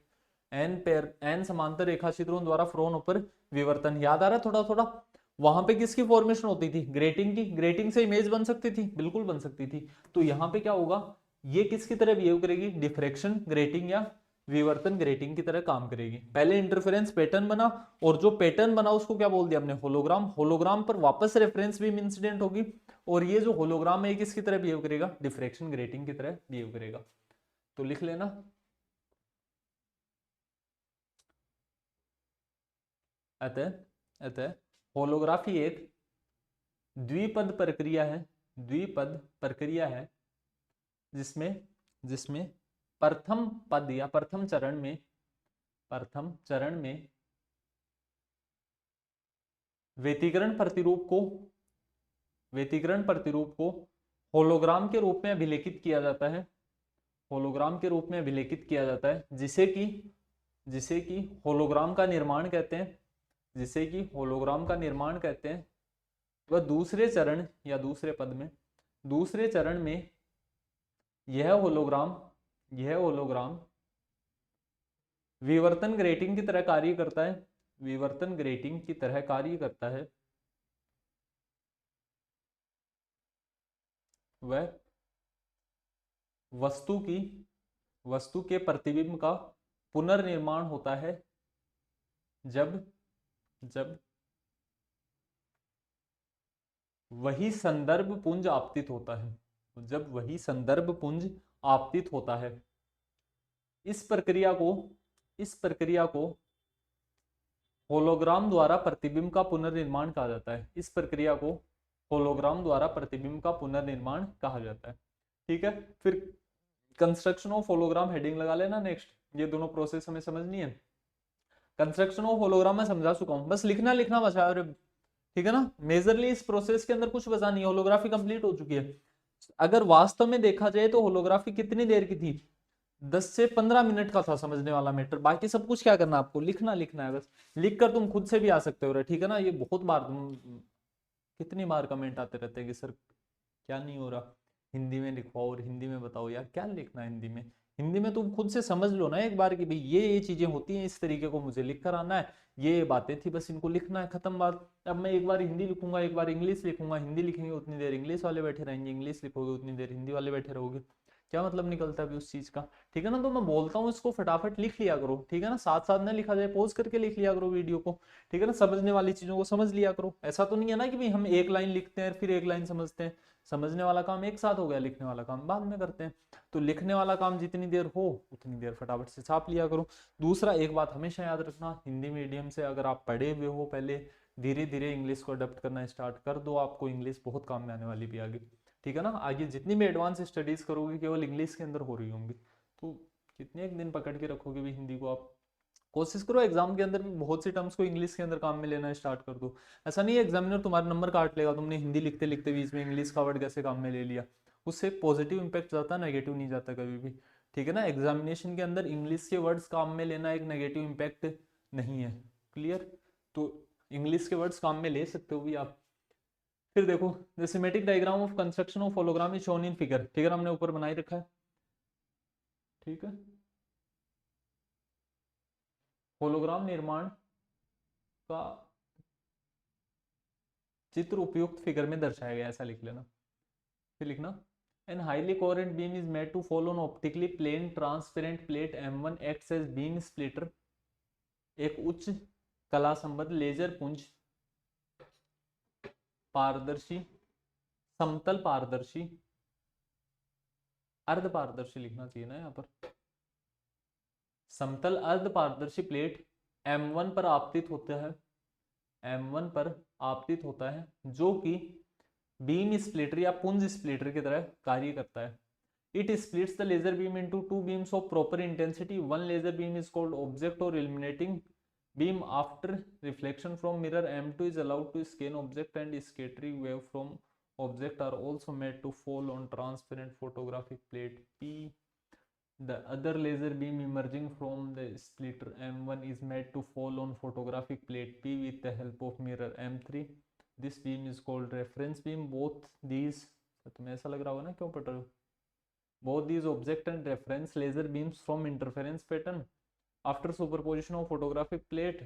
N समांतर रेखा छिद्रों द्वारा फ्रोन ऊपर विवर्तन, याद आ रहा है थोड़ा थोड़ा। वहां पे किसकी फॉर्मेशन होती थी, ग्रेटिंग की, ग्रेटिंग से इमेज बन सकती थी, बिल्कुल बन सकती थी। तो यहाँ पे क्या होगा, ये किसकी तरह बिहेव करेगी, डिफ्रेक्शन ग्रेटिंग या विवर्तन ग्रेटिंग की तरह काम करेगी। पहले इंटरफेरेंस पैटर्न बना, और जो पैटर्न बना उसको क्या बोल दिया हमने, होलोग्राम। होलोग्राम पर वापस रेफरेंस बीम इंसिडेंट होगी, और ये जो होलोग्राम है किसकी तरह बिहेव करेगा, डिफ्रेक्शन ग्रेटिंग की तरह बिहेव करेगा। तो लिख लेना, अतः होलोग्राफी एक द्विपद प्रक्रिया है, द्विपद प्रक्रिया है, जिसमें प्रथम पद या प्रथम चरण में, प्रथम चरण में व्यतिकरण प्रतिरूप को होलोग्राम के रूप में अभिलेखित किया जाता है, होलोग्राम के रूप में अभिलेखित किया जाता है, जिसे कि होलोग्राम का निर्माण कहते हैं, जिसे कि होलोग्राम का निर्माण कहते हैं। वह दूसरे चरण या दूसरे पद में, दूसरे चरण में यह होलोग्राम विवर्तन ग्रेटिंग की तरह कार्य करता है, विवर्तन ग्रेटिंग की तरह कार्य करता है। वह वस्तु के प्रतिबिंब का पुनर्निर्माण होता है जब वही संदर्भ पुंज आपतित होता है, जब वही संदर्भ पुंज आपतित होता है। इस प्रक्रिया को होलोग्राम द्वारा प्रतिबिंब का पुनर्निर्माण कहा जाता है। इस प्रक्रिया को होलोग्राम द्वारा प्रतिबिंब का पुनर्निर्माण कहा जाता है। ठीक है, फिर कंस्ट्रक्शन ऑफ होलोग्राम हेडिंग लगा लेना नेक्स्ट। ये दोनों प्रोसेस हमें समझनी है। कंस्ट्रक्शन ऑफ होलोग्राम मैं समझा चुका हूं, बस लिखना बचा है। ठीक है ना, मेजरली इस प्रोसेस के अंदर कुछ बचा नहीं है, होलोग्राफी कंप्लीट हो चुकी है। अगर वास्तव में देखा जाए तो होलोग्राफी कितनी देर की थी, 10 से 15 मिनट का था समझने वाला मैटर। बाकी सब कुछ क्या करना, आपको लिखना है बस। लिख कर तुम खुद से भी आ सकते हो। ठीक है ना, ये बहुत बार कितनी बार कमेंट आते रहते हैं कि सर क्या नहीं हो रहा, हिंदी में लिखवाओ और हिंदी में बताओ। यार क्या लिखना है हिंदी में, हिंदी में तुम खुद से समझ लो ना एक बार कि भाई ये चीजें होती हैं, इस तरीके को मुझे लिख कर आना है, ये बातें थी, बस इनको लिखना है, खत्म बात। अब मैं एक बार हिंदी लिखूंगा, एक बार इंग्लिश लिखूंगा, हिंदी लिखेंगे उतनी देर इंग्लिश वाले बैठे रहेंगे, इंग्लिश लिखोगे उतनी देर हिंदी वाले बैठे रहोगे, क्या मतलब निकलता है उस चीज का। ठीक है ना, तो मैं बोलता हूँ इसको फटाफट लिख लिया करो। ठीक है ना, साथ साथ ना लिखा जाए, पॉज करके लिख लिया करो वीडियो को। ठीक है ना, समझने वाली चीजों को समझ लिया करो। ऐसा तो नहीं है ना कि भाई हम एक लाइन लिखते हैं फिर एक लाइन समझते हैं। समझने वाला काम एक साथ हो गया, लिखने वाला काम बाद में करते हैं। तो लिखने वाला काम जितनी देर हो उतनी देर फटाफट से छाप लिया करो। दूसरा एक बात हमेशा याद रखना, हिंदी मीडियम से अगर आप पढ़े हुए हो, पहले धीरे धीरे इंग्लिश को अडॉप्ट करना स्टार्ट कर दो, आपको इंग्लिश बहुत काम में आने वाली भी आगे। ठीक है ना, आगे जितनी भी एडवांस स्टडीज करोगे केवल इंग्लिश के अंदर हो रही होंगी, तो कितने एक दिन पकड़ के रखोगे भी हिंदी को। आप कोशिश करो एग्जाम के अंदर भी बहुत सी टर्म्स को इंग्लिश के अंदर काम में लेना स्टार्ट कर दो। ऐसा नहीं है एग्जामिनर तुम्हारा नंबर काट लेगा, तुमने हिंदी लिखते लिखते बीच में इंग्लिश का वर्ड कैसे काम में ले लिया। उससे पॉजिटिव इंपैक्ट जाता है, नेगेटिव नहीं जाता कभी भी। ठीक है ना, एग्जामिनेशन के अंदर इंग्लिश के वर्ड्स काम में लेना एक नेगेटिव इंपैक्ट नहीं है। क्लियर, तो इंग्लिश के वर्ड्स काम में ले सकते हो भी आप। फिर देखो, the semantic diagram of construction of hologram is shown in figure. Figure हमने ऊपर बनाई रखा है। ठीक है, होलोग्राम निर्माण का चित्र उपयुक्त फिगर में दर्शाया गया, ऐसा लिख लेना। फिर लिखना, an highly coherent beam is made to fall on optically plane transparent plate M1 acts as beam splitter. एक उच्च कला संबद्ध लेजर पुंज पारदर्शी, समतल पारदर्शी, अर्ध पारदर्शी लिखना चाहिए ना यहाँ पर, समतल अर्ध पारदर्शी प्लेट M1 पर आपतित होता है, M1 पर आपतित होता है, जो कि बीम स्प्लिटर या पुंज स्प्लिटर की तरह कार्य करता है। It splits the laser beam into two beams of proper intensity. One laser beam is called object or illuminating beam. After reflection from mirror, M2 is allowed to scan object, and scattering wave from object are also made to fall on transparent photographic plate P. The other laser beam emerging from the splitter M1 is made to fall on photographic plate P with the help of mirror M3. This beam is called reference beam. Both these, तुम्हें ऐसा लग रहा होगा ना क्यों पढ़ रहे हो, both these object and reference laser beams from interference pattern after superposition of photographic plate.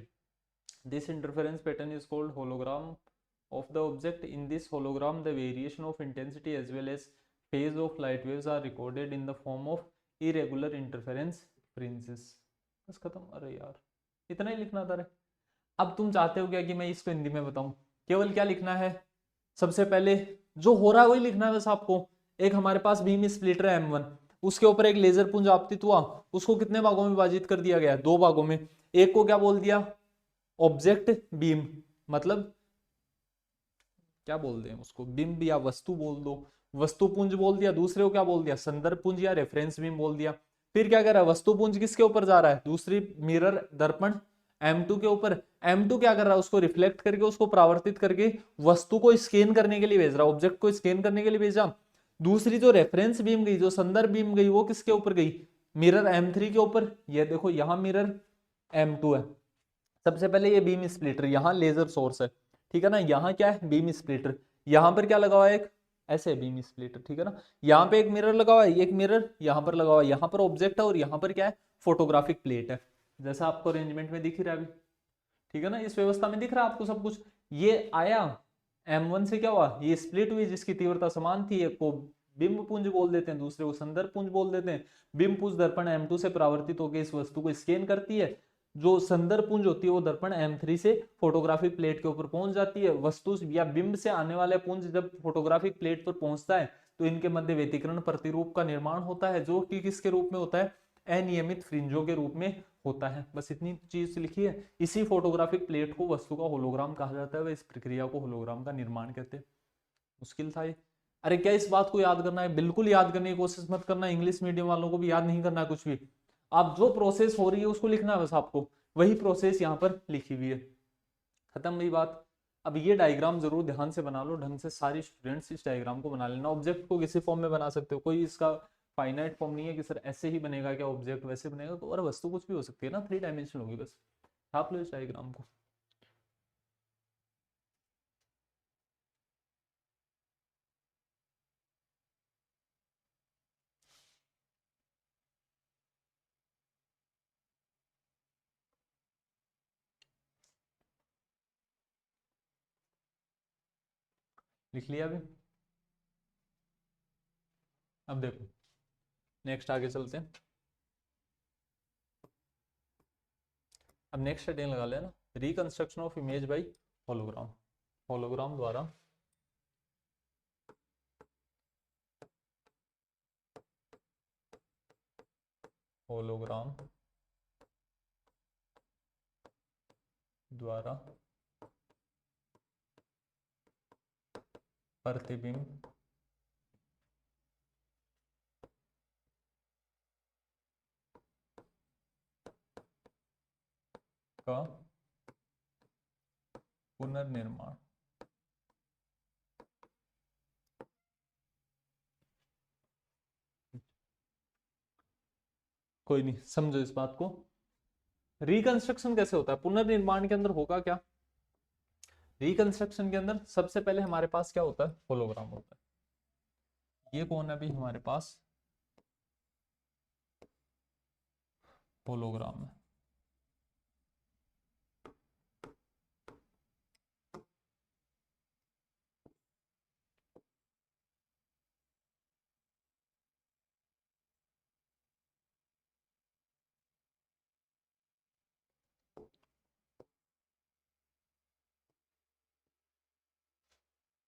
This interference pattern is called hologram of the object. In this hologram, the variation of intensity as well as phase of light waves are recorded in the form of irregular interference fringes. बस खत्म। अरे यार इतना ही लिखना था रे। अब तुम चाहते हो क्या कि मैं इसको हिंदी में बताऊं, केवल क्या लिखना है, सबसे पहले जो हो रहा है वही लिखना है बस आपको। एक हमारे पास बीम स्प्लिटर है M1, उसके ऊपर एक लेजर पुंज आपतित हुआ, उसको कितने भागों में विभाजित कर दिया गया, दो भागों में। एक को क्या बोल दिया, ऑब्जेक्ट बीम, मतलब क्या बोल दें उसको, बिंब या वस्तु बोल दो, वस्तु पुंज बोल दिया। दूसरे को क्या बोल दिया, संदर्भ पुंज या रेफरेंस बीम बोल दिया। फिर क्या कर रहा है, वस्तु पुंज किसके ऊपर जा रहा है, दूसरी मिरर दर्पण M2 के ऊपर। M2 क्या कर रहा है, उसको रिफ्लेक्ट करके, उसको परावर्तित करके वस्तु को स्कैन करने के लिए भेज रहा है, ऑब्जेक्ट को स्कैन करने के लिए भेजा। दूसरी जो रेफरेंस बीम गई, जो संदर्भ बीम गई, वो किसके ऊपर गई, मिरर M3 के ऊपर। ये देखो यहां मिरर M2 है। सबसे पहले ये बीम स्प्लिटर, यहाँ लेजर सोर्स है, ठीक है ना, यहाँ क्या है, बीम स्प्लिटर। यहाँ पर क्या लगा हुआ है, एक ऐसे बीम स्प्लिटर, ठीक है ना। यहाँ पे एक मिरर लगा हुआ है, एक मिरर यहाँ पर लगा हुआ है, यहाँ पर ऑब्जेक्ट है और यहाँ पर क्या है, फोटोग्राफिक प्लेट है, जैसा आपको अरेंजमेंट में दिख रहा है अभी, ठीक है ना, इस व्यवस्था में दिख रहा है आपको सब कुछ। ये आया M1 से क्या हुआ, ये स्प्लिट हुई, जिसकी तीव्रता समान थी, एक को बिंब पुंज बोल देते हैं, दूसरे को संदर्भ पुंज बोल देते हैं। बिंब पुंज दर्पण M2 से परावर्तित होकर इस वस्तु को स्कैन करती है, जो संदर्भ पुंज होती है वो दर्पण M3 से फोटोग्राफिक प्लेट के ऊपर पहुंच जाती है। वस्तु या बिंब से आने वाले पुंज जब फोटोग्राफिक प्लेट पर पहुंचता है तो इनके मध्य व्यतिकरण प्रतिरूप का निर्माण होता है, जो कि किसके रूप में होता है, अनियमित फ्रिंजों के रूप में होता है। बस इतनी चीज लिखी है। इसी फोटोग्राफिक प्लेट को वस्तु का होलोग्राम कहा जाता है, वह इस प्रक्रिया को होलोग्राम का निर्माण कहते हैं। मुश्किल था ये। अरे क्या इस बात को याद करना है, बिल्कुल याद करने की कोशिश मत करना, इंग्लिश मीडियम वालों को भी याद नहीं करना है कुछ भी। आप जो प्रोसेस हो रही है उसको लिखना है बस आपको, वही प्रोसेस यहाँ पर लिखी हुई है, खत्म हुई बात। अब ये डायग्राम जरूर ध्यान से बना लो, ढंग से सारी स्टूडेंट्स इस डायग्राम को बना लेना। ऑब्जेक्ट को किसी फॉर्म में बना सकते हो, कोई इसका फाइनाइट फॉर्म नहीं है कि सर ऐसे ही बनेगा, क्या ऑब्जेक्ट वैसे बनेगा, तो और वस्तु कुछ भी हो सकती है ना, 3 डायमेंशन होगी, बस छाप लो इस डायग्राम को। लिख लिया अभी। अब देखो नेक्स्ट आगे चलते हैं। अब नेक्स्ट हेडिंग लगा लेना, reconstruction of image by hologram. Hologram द्वारा होलोग्राम द्वारा प्रतिबिंब का पुनर्निर्माण। कोई नहीं, समझो इस बात को। रिकंस्ट्रक्शन कैसे होता है, पुनर्निर्माण के अंदर होगा क्या, रिकंस्ट्रक्शन के अंदर सबसे पहले हमारे पास क्या होता है, होलोग्राम होता है। ये कौन है अभी हमारे पास, होलोग्राम है।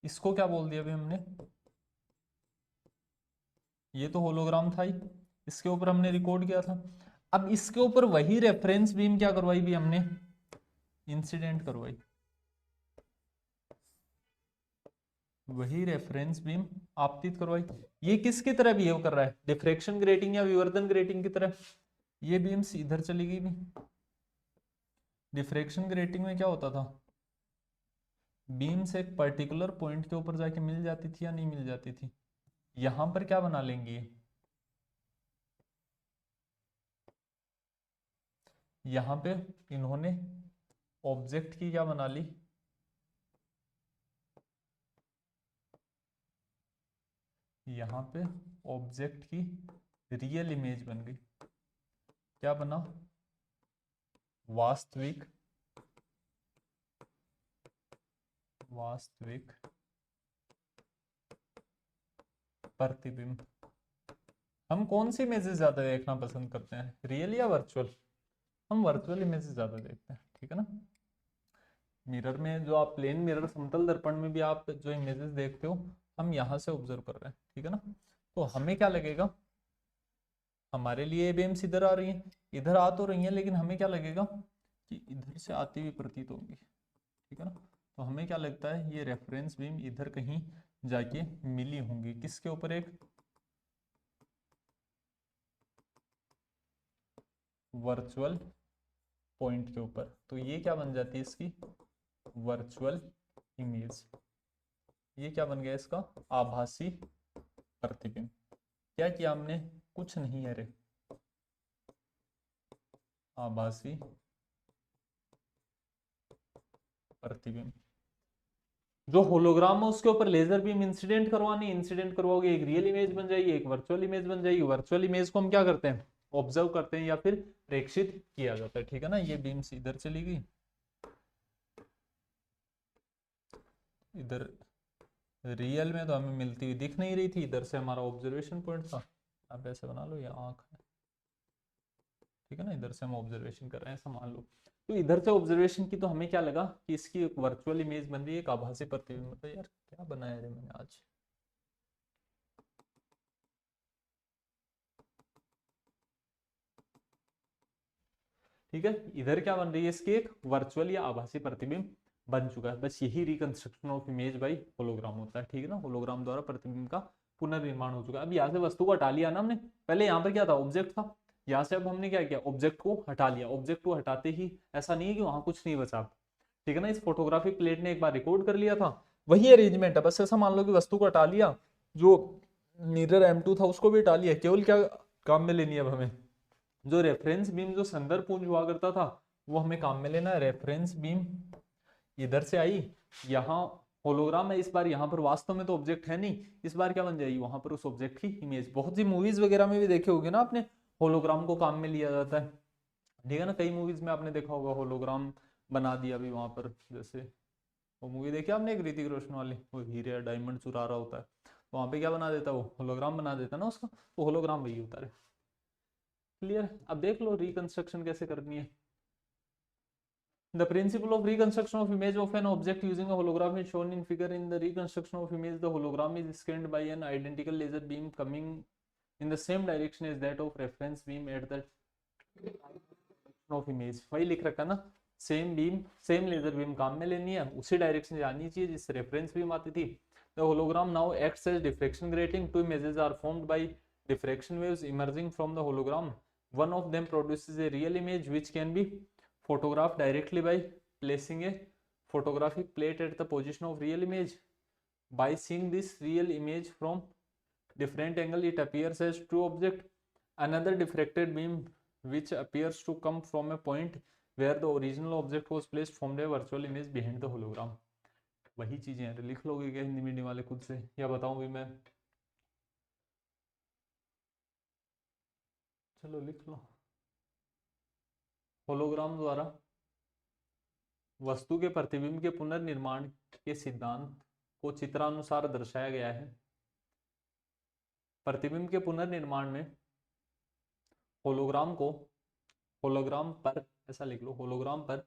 इसको क्या बोल दिया अभी हमने, ये तो होलोग्राम था ही, इसके ऊपर हमने रिकॉर्ड किया था। अब इसके ऊपर वही रेफरेंस बीम क्या करवाई भी हमने, इंसिडेंट करवाई, वही रेफरेंस बीम आपतित करवाई। ये किसकी तरह बिहेव कर रहा है, डिफ्रेक्शन ग्रेटिंग या विवर्धन ग्रेटिंग की तरह। ये बीम्स इधर चली गई भी। डिफ्रेक्शन ग्रेटिंग में क्या होता था, बीम्स एक पर्टिकुलर पॉइंट के ऊपर जाके मिल जाती थी या नहीं मिल जाती थी। यहां पर क्या बना लेंगे, यहां पे इन्होंने ऑब्जेक्ट की क्या बना ली, यहां पे ऑब्जेक्ट की रियल इमेज बन गई। क्या बना, वास्तविक, वास्तविक प्रतिबिंब। हम कौन सी इमेजेस ज्यादा देखना पसंद करते हैं, रियल या वर्चुअल, हम वर्चुअल इमेजेस ज्यादा देखते हैं, ठीक है ना। मिरर में जो आप प्लेन मिरर समतल दर्पण में भी आप जो इमेजेस देखते हो, हम यहाँ से ऑब्जर्व कर रहे हैं, ठीक है ना। तो हमें क्या लगेगा, हमारे लिए बीम्स इधर आ रही हैं, इधर आ तो रही हैं, लेकिन हमें क्या लगेगा कि इधर से आती हुई प्रतीत होंगी, ठीक है ना। तो हमें क्या लगता है, ये रेफरेंस बीम इधर कहीं जाके मिली होंगी, किसके ऊपर, एक वर्चुअल पॉइंट के ऊपर, तो ये क्या बन जाती है इसकी वर्चुअल इमेज। ये क्या बन गया इसका आभासी प्रतिबिंब। क्या किया हमने, कुछ नहीं है रे, आभासी प्रतिबिंब। जो होलोग्राम है उसके ऊपर लेजर बीम इंसिडेंट करवानी, इंसिडेंट करवाओगे एक रियल इमेज बन जाएगी, एक वर्चुअल इमेज बन जाएगी। वर्चुअल इमेज को हम क्या करते हैं, ऑब्जर्व करते हैं या फिर प्रेक्षित किया जाता है, ठीक है ना। ये बीम्स इधर चली गई, इधर रियल में तो हमें मिलती हुई दिख नहीं रही थी, इधर से हमारा ऑब्जर्वेशन पॉइंट था। आप ऐसे बना लो, ये आंख है, ठीक है ना, इधर से हम ऑब्जर्वेशन कर रहे हैं ऐसा मान लो। तो इधर से ऑब्जर्वेशन की तो हमें क्या लगा कि इसकी एक वर्चुअल इमेज बन रही है, एक आभासी प्रतिबिंब। मतलब यार क्या बनाया रे मैंने आज। ठीक है, इधर क्या बन रही है, इसकी एक वर्चुअल या आभासी प्रतिबिंब बन चुका है। बस यही reconstruction of image by hologram होता है, ठीक है ना। होलोग्राम द्वारा प्रतिबिंब का पुनर्निर्माण हो चुका है। अब यहाँ से वस्तु को हटा लिया ना हमने, पहले यहाँ पर क्या था, ऑब्जेक्ट था। यहाँ से अब हमने क्या किया, ऑब्जेक्ट को हटा लिया। ऑब्जेक्ट को हटाते ही ऐसा नहीं है कि वहां कुछ नहीं बचा, ठीक है ना। इस फोटोग्राफिक प्लेट ने एक बार रिकॉर्ड कर लिया था, वही अरेंजमेंट है। बस ऐसा मान लो कि वस्तु को हटा लिया, जो मिरर M2 था उसको भी हटा लिया। केवल क्या काम में लेनी है अब हमें, जो रेफरेंस बीम, जो संदर्भ पुंज हुआ करता था, वो हमें काम में लेना है। रेफरेंस बीम इधर से आई, यहाँ होलोग्राम है इस बार, यहाँ पर वास्तव में तो ऑब्जेक्ट है नहीं, इस बार क्या बन जाएगी, वहां पर उस ऑब्जेक्ट की इमेज। बहुत सी मूवीज वगैरह में भी देखे होगे ना आपने, होलोग्राम को काम में लिया जाता है, ठीक है ना। कई मूवीज में आपने देखा होगा होलोग्राम बना दिया अभी वहां पर। जैसे वो मूवी देखी आपने एक ऋतिक रोशन वाली, वो हीरे डायमंड चुरा रहा होता है, तो वहां पे क्या बना देता है, वो होलोग्राम बना देता है ना उसका, तो होलोग्राम वही होता है। क्लियर। अब देख लो रिकंस्ट्रक्शन कैसे करनी है। The principle of reconstruction of image of an object using a hologram is shown in figure. In the reconstruction of image, the hologram is scanned by an identical laser beam coming in the same direction as that of reference beam at the of image. वही लिख रखा ना, same beam same laser beam काम में लेनी है, उसी direction जानी चाहिए जिससे रेफरेंस बीम आती थी। The hologram now acts as diffraction grating. Two images are formed by diffraction waves emerging from the hologram. One of them produces a real image which can be photographed directly by placing a photographic plate at the position of real image. By seeing this real image from different angle, it appears as true object. Another diffracted beam which appears to come from a point where the original object was placed formed a virtual image behind the hologram. वही चीजें हैं, लिख लोगे क्या Hindi medium वाले खुद से, या बताऊं भी मैं? चलो लिख लो। होलोग्राम द्वारा वस्तु के प्रतिबिंब के पुनर्निर्माण के सिद्धांत को चित्रानुसार दर्शाया गया है। प्रतिबिंब के पुनर्निर्माण में होलोग्राम को, होलोग्राम पर, ऐसा लिख लो, होलोग्राम पर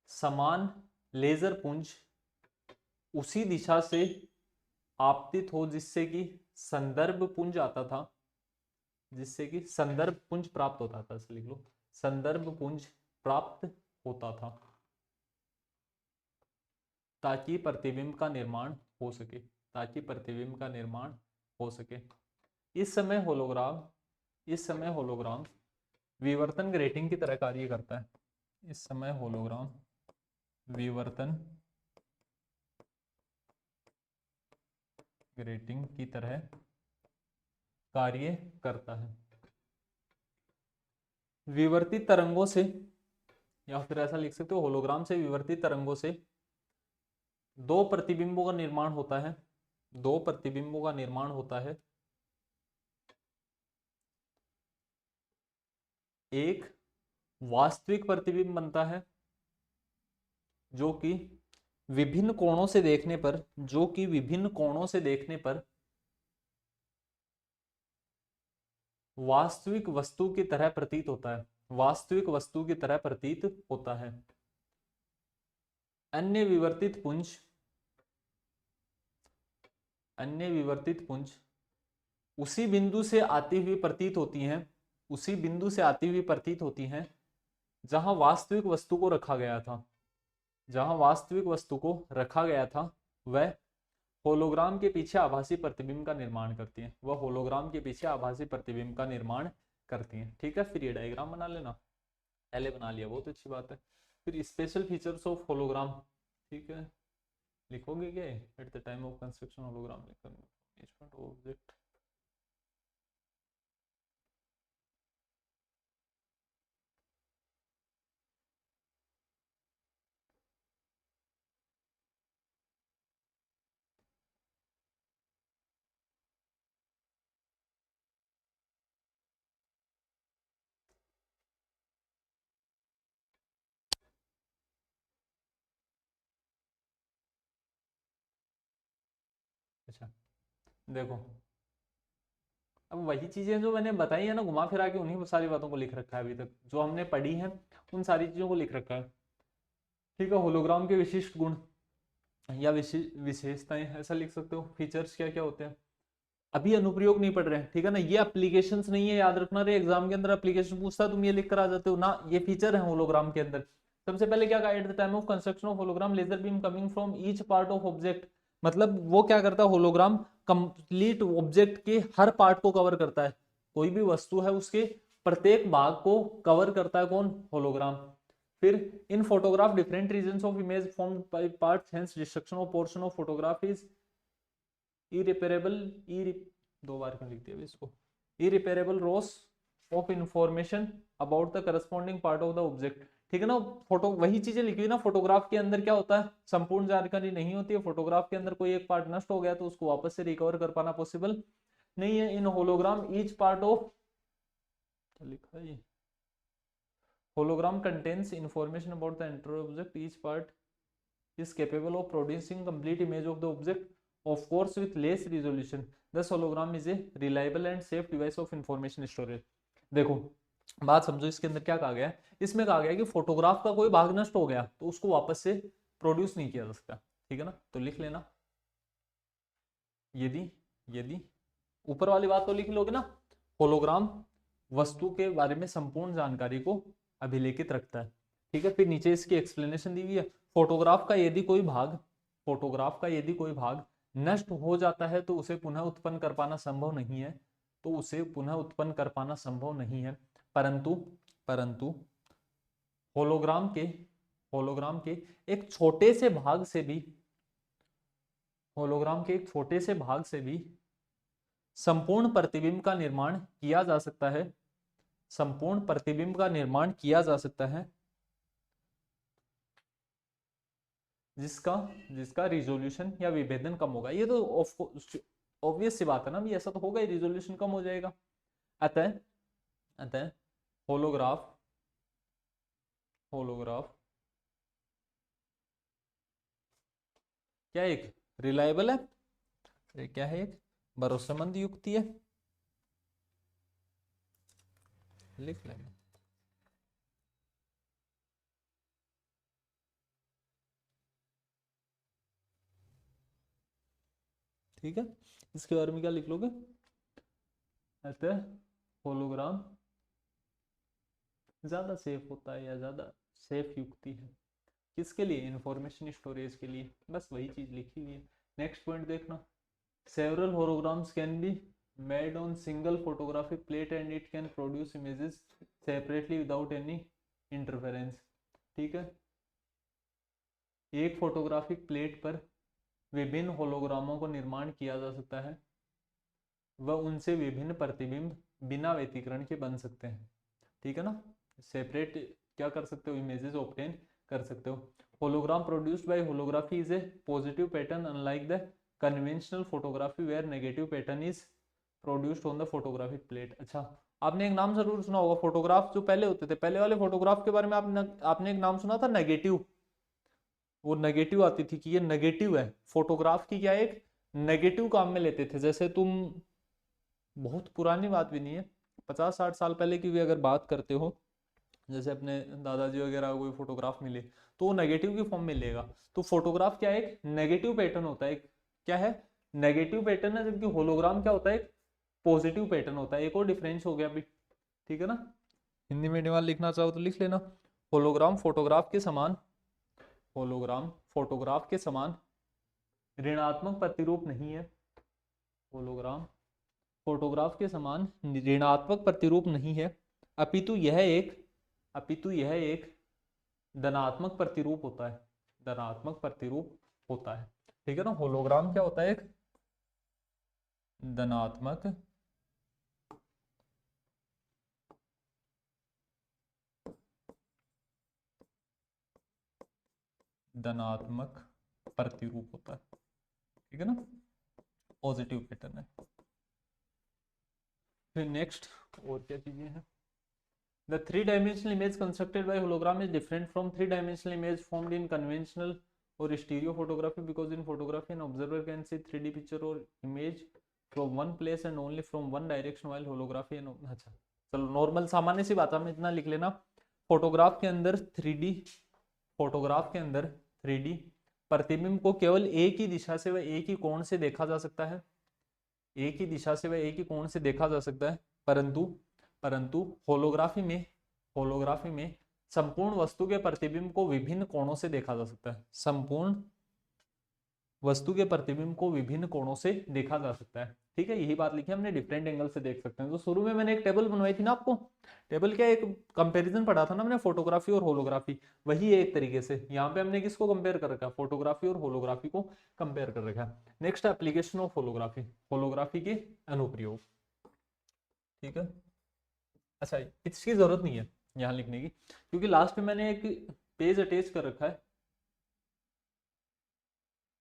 समान लेजर पुंज उसी दिशा से आपतित हो जिससे कि संदर्भ पुंज आता था, जिससे कि संदर्भ पुंज प्राप्त होता था। ऐसा लिख लो, संदर्भ पुंज प्राप्त होता था, ताकि प्रतिबिंब का निर्माण हो सके, ताकि प्रतिबिंब का निर्माण हो सके। इस समय होलोग्राम विवर्तन ग्रेटिंग की तरह कार्य करता है। इस समय होलोग्राम विवर्तन ग्रेटिंग की तरह कार्य करता है। विवर्तित तरंगों से, या फिर ऐसा लिख सकते हो, होलोग्राम से विवर्तित तरंगों से दो प्रतिबिंबों का निर्माण होता है, दो प्रतिबिंबों का निर्माण होता है। एक वास्तविक प्रतिबिंब बनता है जो कि विभिन्न कोणों से देखने पर, जो कि विभिन्न कोणों से देखने पर वास्तविक वस्तु की तरह प्रतीत होता है, वास्तविक वस्तु की तरह प्रतीत होता है। अन्य विवर्तित पुंज उसी बिंदु से आती हुई प्रतीत होती हैं, उसी बिंदु से आती हुई प्रतीत होती हैं जहां वास्तविक वस्तु को रखा गया था, जहां वास्तविक वस्तु को रखा गया था। वह होलोग्राम के पीछे आभासी प्रतिबिंब का निर्माण करती है, वह होलोग्राम के पीछे आभासी प्रतिबिंब का निर्माण करती हैं। ठीक है, फिर ये डायग्राम बना लेना, पहले बना लिया बहुत अच्छी बात है। फिर स्पेशल फीचर्स ऑफ होलोग्राम, ठीक है, लिखोगे क्या eight the time of construction hologram object. अच्छा देखो, अब वही चीजें जो मैंने बताई है ना, घुमा फिरा के उन्हीं सारी बातों को लिख रखा है, अभी तक जो हमने पढ़ी है उन सारी चीजों को लिख रखा है। ठीक है, होलोग्राम के विशिष्ट गुण या विशेषताएं ऐसा लिख सकते हो, फीचर्स क्या क्या होते हैं। अभी अनुप्रयोग नहीं पढ़ रहे हैं, ठीक है ना, ये एप्लीकेशंस नहीं है, याद रखना रे, एग्जाम के अंदर एप्लीकेशन पूछता है तुम ये लिख कर आ जाते हो ना, ये फीचर है होलोग्राम के अंदर। सबसे पहले क्या कहा, at the time of construction of hologram laser beam coming from each part of object, मतलब वो क्या करता है, होलोग्राम कंप्लीट ऑब्जेक्ट के हर पार्ट को कवर करता है, कोई भी वस्तु है उसके प्रत्येक भाग को कवर करता है कौन, होलोग्राम। फिर in photograph different regions of image formed by parts, hence destruction of portion of photograph is irreparable, दो बार क्यों लिख दिया इसको, irreparable loss of information about the corresponding part of the object. ठीक है ना, फोटो वही चीजें लिखी हुई ना, फोटोग्राफ के अंदर क्या होता है, संपूर्ण जानकारी नहीं होती है, फोटोग्राफ के अंदर कोई एक पार्ट नष्ट हो गया तो उसको वापस से रिकवर कर पाना पॉसिबल नहीं है। इन होलोग्राम ईच पार्ट ऑफ, लिखा है hologram contains information about the entire object, each part is capable of producing complete image of the object, of course with less resolution, thus hologram is a reliable and safe device of information storage। देखो बात समझो, इसके अंदर क्या कहा गया है, इसमें कहा गया है कि फोटोग्राफ का कोई भाग नष्ट हो गया तो उसको वापस से प्रोड्यूस नहीं किया जा सकता। ठीक है ना, तो लिख लेना, यदि यदि ऊपर वाली बात तो लिख लोगे ना, होलोग्राम वस्तु के बारे में संपूर्ण जानकारी को अभिलेखित रखता है। ठीक है, फिर नीचे इसकी एक्सप्लेनेशन दी हुई है, फोटोग्राफ का यदि कोई भाग, फोटोग्राफ का यदि कोई भाग नष्ट हो जाता है तो उसे पुनः उत्पन्न कर पाना संभव नहीं है, तो उसे पुनः उत्पन्न कर पाना संभव नहीं है, परंतु परंतु होलोग्राम के होलोग्राम के एक छोटे से भाग से भी, होलोग्राम के एक छोटे से भाग से भी संपूर्ण प्रतिबिंब का निर्माण किया जा सकता है, संपूर्ण प्रतिबिंब का निर्माण किया जा सकता है, जिसका जिसका रिजोल्यूशन या विभेदन कम होगा। ये तो ऑब्वियस सी बात है ना, भी ऐसा तो होगा ही, रिजोल्यूशन कम हो जाएगा। अतः अतः होलोग्राफ होलोग्राफ क्या एक रिलायबल है, क्या है, एक भरोसेमंद युक्ति है, लिख लेंगे। ठीक है, इसके बारे में क्या लिख लोगे, अतः होलोग्राम ज्यादा सेफ होता है या ज्यादा सेफ युक्ति है, किसके लिए, इंफॉर्मेशन स्टोरेज के लिए, बस वही चीज लिखी हुई है। नेक्स्ट पॉइंट देखना, several holograms can be made on single photographic plate and it can produce images separately without any interference। ठीक है, एक फोटोग्राफिक प्लेट पर विभिन्न होलोग्रामों को निर्माण किया जा सकता है व उनसे विभिन्न प्रतिबिंब बिना व्यतिकरण के बन सकते हैं। ठीक है ना, सेपरेट क्या कर सकते हो, इमेजेस ऑब्टेन कर सकते हो। Hologram produced by holography is a positive pattern unlike the conventional photography where negative pattern is produced on the photographic plate. अच्छा, आपने एक नाम जरूर सुना होगा, फोटोग्राफ जो पहले होते थे, पहले वाले फोटोग्राफ के बारे में आपने एक नाम सुना था, नेगेटिव। वो नेगेटिव आती थी कि ये नेगेटिव है, फोटोग्राफ की क्या एक नेगेटिव काम में लेते थे। जैसे तुम, बहुत पुरानी बात भी नहीं है, 50-60 साल पहले की भी अगर बात करते हो, जैसे अपने दादाजी वगैरह कोई फोटोग्राफ मिले तो वो नेगेटिव की फॉर्म में लेगा। तो फोटोग्राफ क्या है, एक नेगेटिव पैटर्न होता है, क्या है, नेगेटिव पैटर्न है, जबकि होलोग्राम क्या होता है, एक पॉजिटिव पैटर्न होता है। एक और डिफरेंस हो गया अभी। ठीक है ना, हिंदी मीडियम वाला लिखना चाहो तो लिख लेना, होलोग्राम फोटोग्राफ के समान, होलोग्राम फोटोग्राफ के समान ऋणात्मक प्रतिरूप नहीं है, होलोग्राम फोटोग्राफ के समान ऋणात्मक प्रतिरूप नहीं है, अपितु यह एक धनात्मक प्रतिरूप होता है, धनात्मक प्रतिरूप होता है। ठीक है ना, होलोग्राम क्या होता है? एक धनात्मक धनात्मक प्रतिरूप होता है। ठीक है ना, पॉजिटिव पैटर्न है। फिर नेक्स्ट और क्या चीजें हैं? The three-dimensional image constructed by hologram is different from three-dimensional image formed in conventional or stereo photography because in photography an observer can see 3D picture or image from one place and only from one direction while holography and अच्छा चलो normal सामान्य सी बात है, इतना लिख लेना। Photograph के अंदर 3D प्रतिबिंब को केवल एक ही दिशा से व एक ही कोण से देखा जा सकता है, एक ही दिशा से व एक ही कोण से देखा जा सकता है, परंतु होलोग्राफी में संपूर्ण वस्तु के प्रतिबिंब को विभिन्न कोणों से देखा जा सकता है, संपूर्ण वस्तु के प्रतिबिंब को विभिन्न कोणों से देखा जा सकता है। ठीक है, यही बात लिखी हमने, डिफरेंट एंगल से देख सकते हैं। तो शुरू में मैंने एक टेबल बनवाई थी ना आपको, टेबल क्या एक कंपैरिजन पढ़ा था ना हमने, फोटोग्राफी और होलोग्राफी, वही है एक तरीके से। यहाँ पे हमने किसको कंपेयर कर रखा है? फोटोग्राफी और होलोग्राफी को कंपेयर कर रखा है। Next application of holography, holography के अनुप्रयोग। ठीक है, अच्छा इसकी जरूरत नहीं है यहाँ लिखने की, क्योंकि लास्ट में मैंने एक पेज अटैच कर रखा है,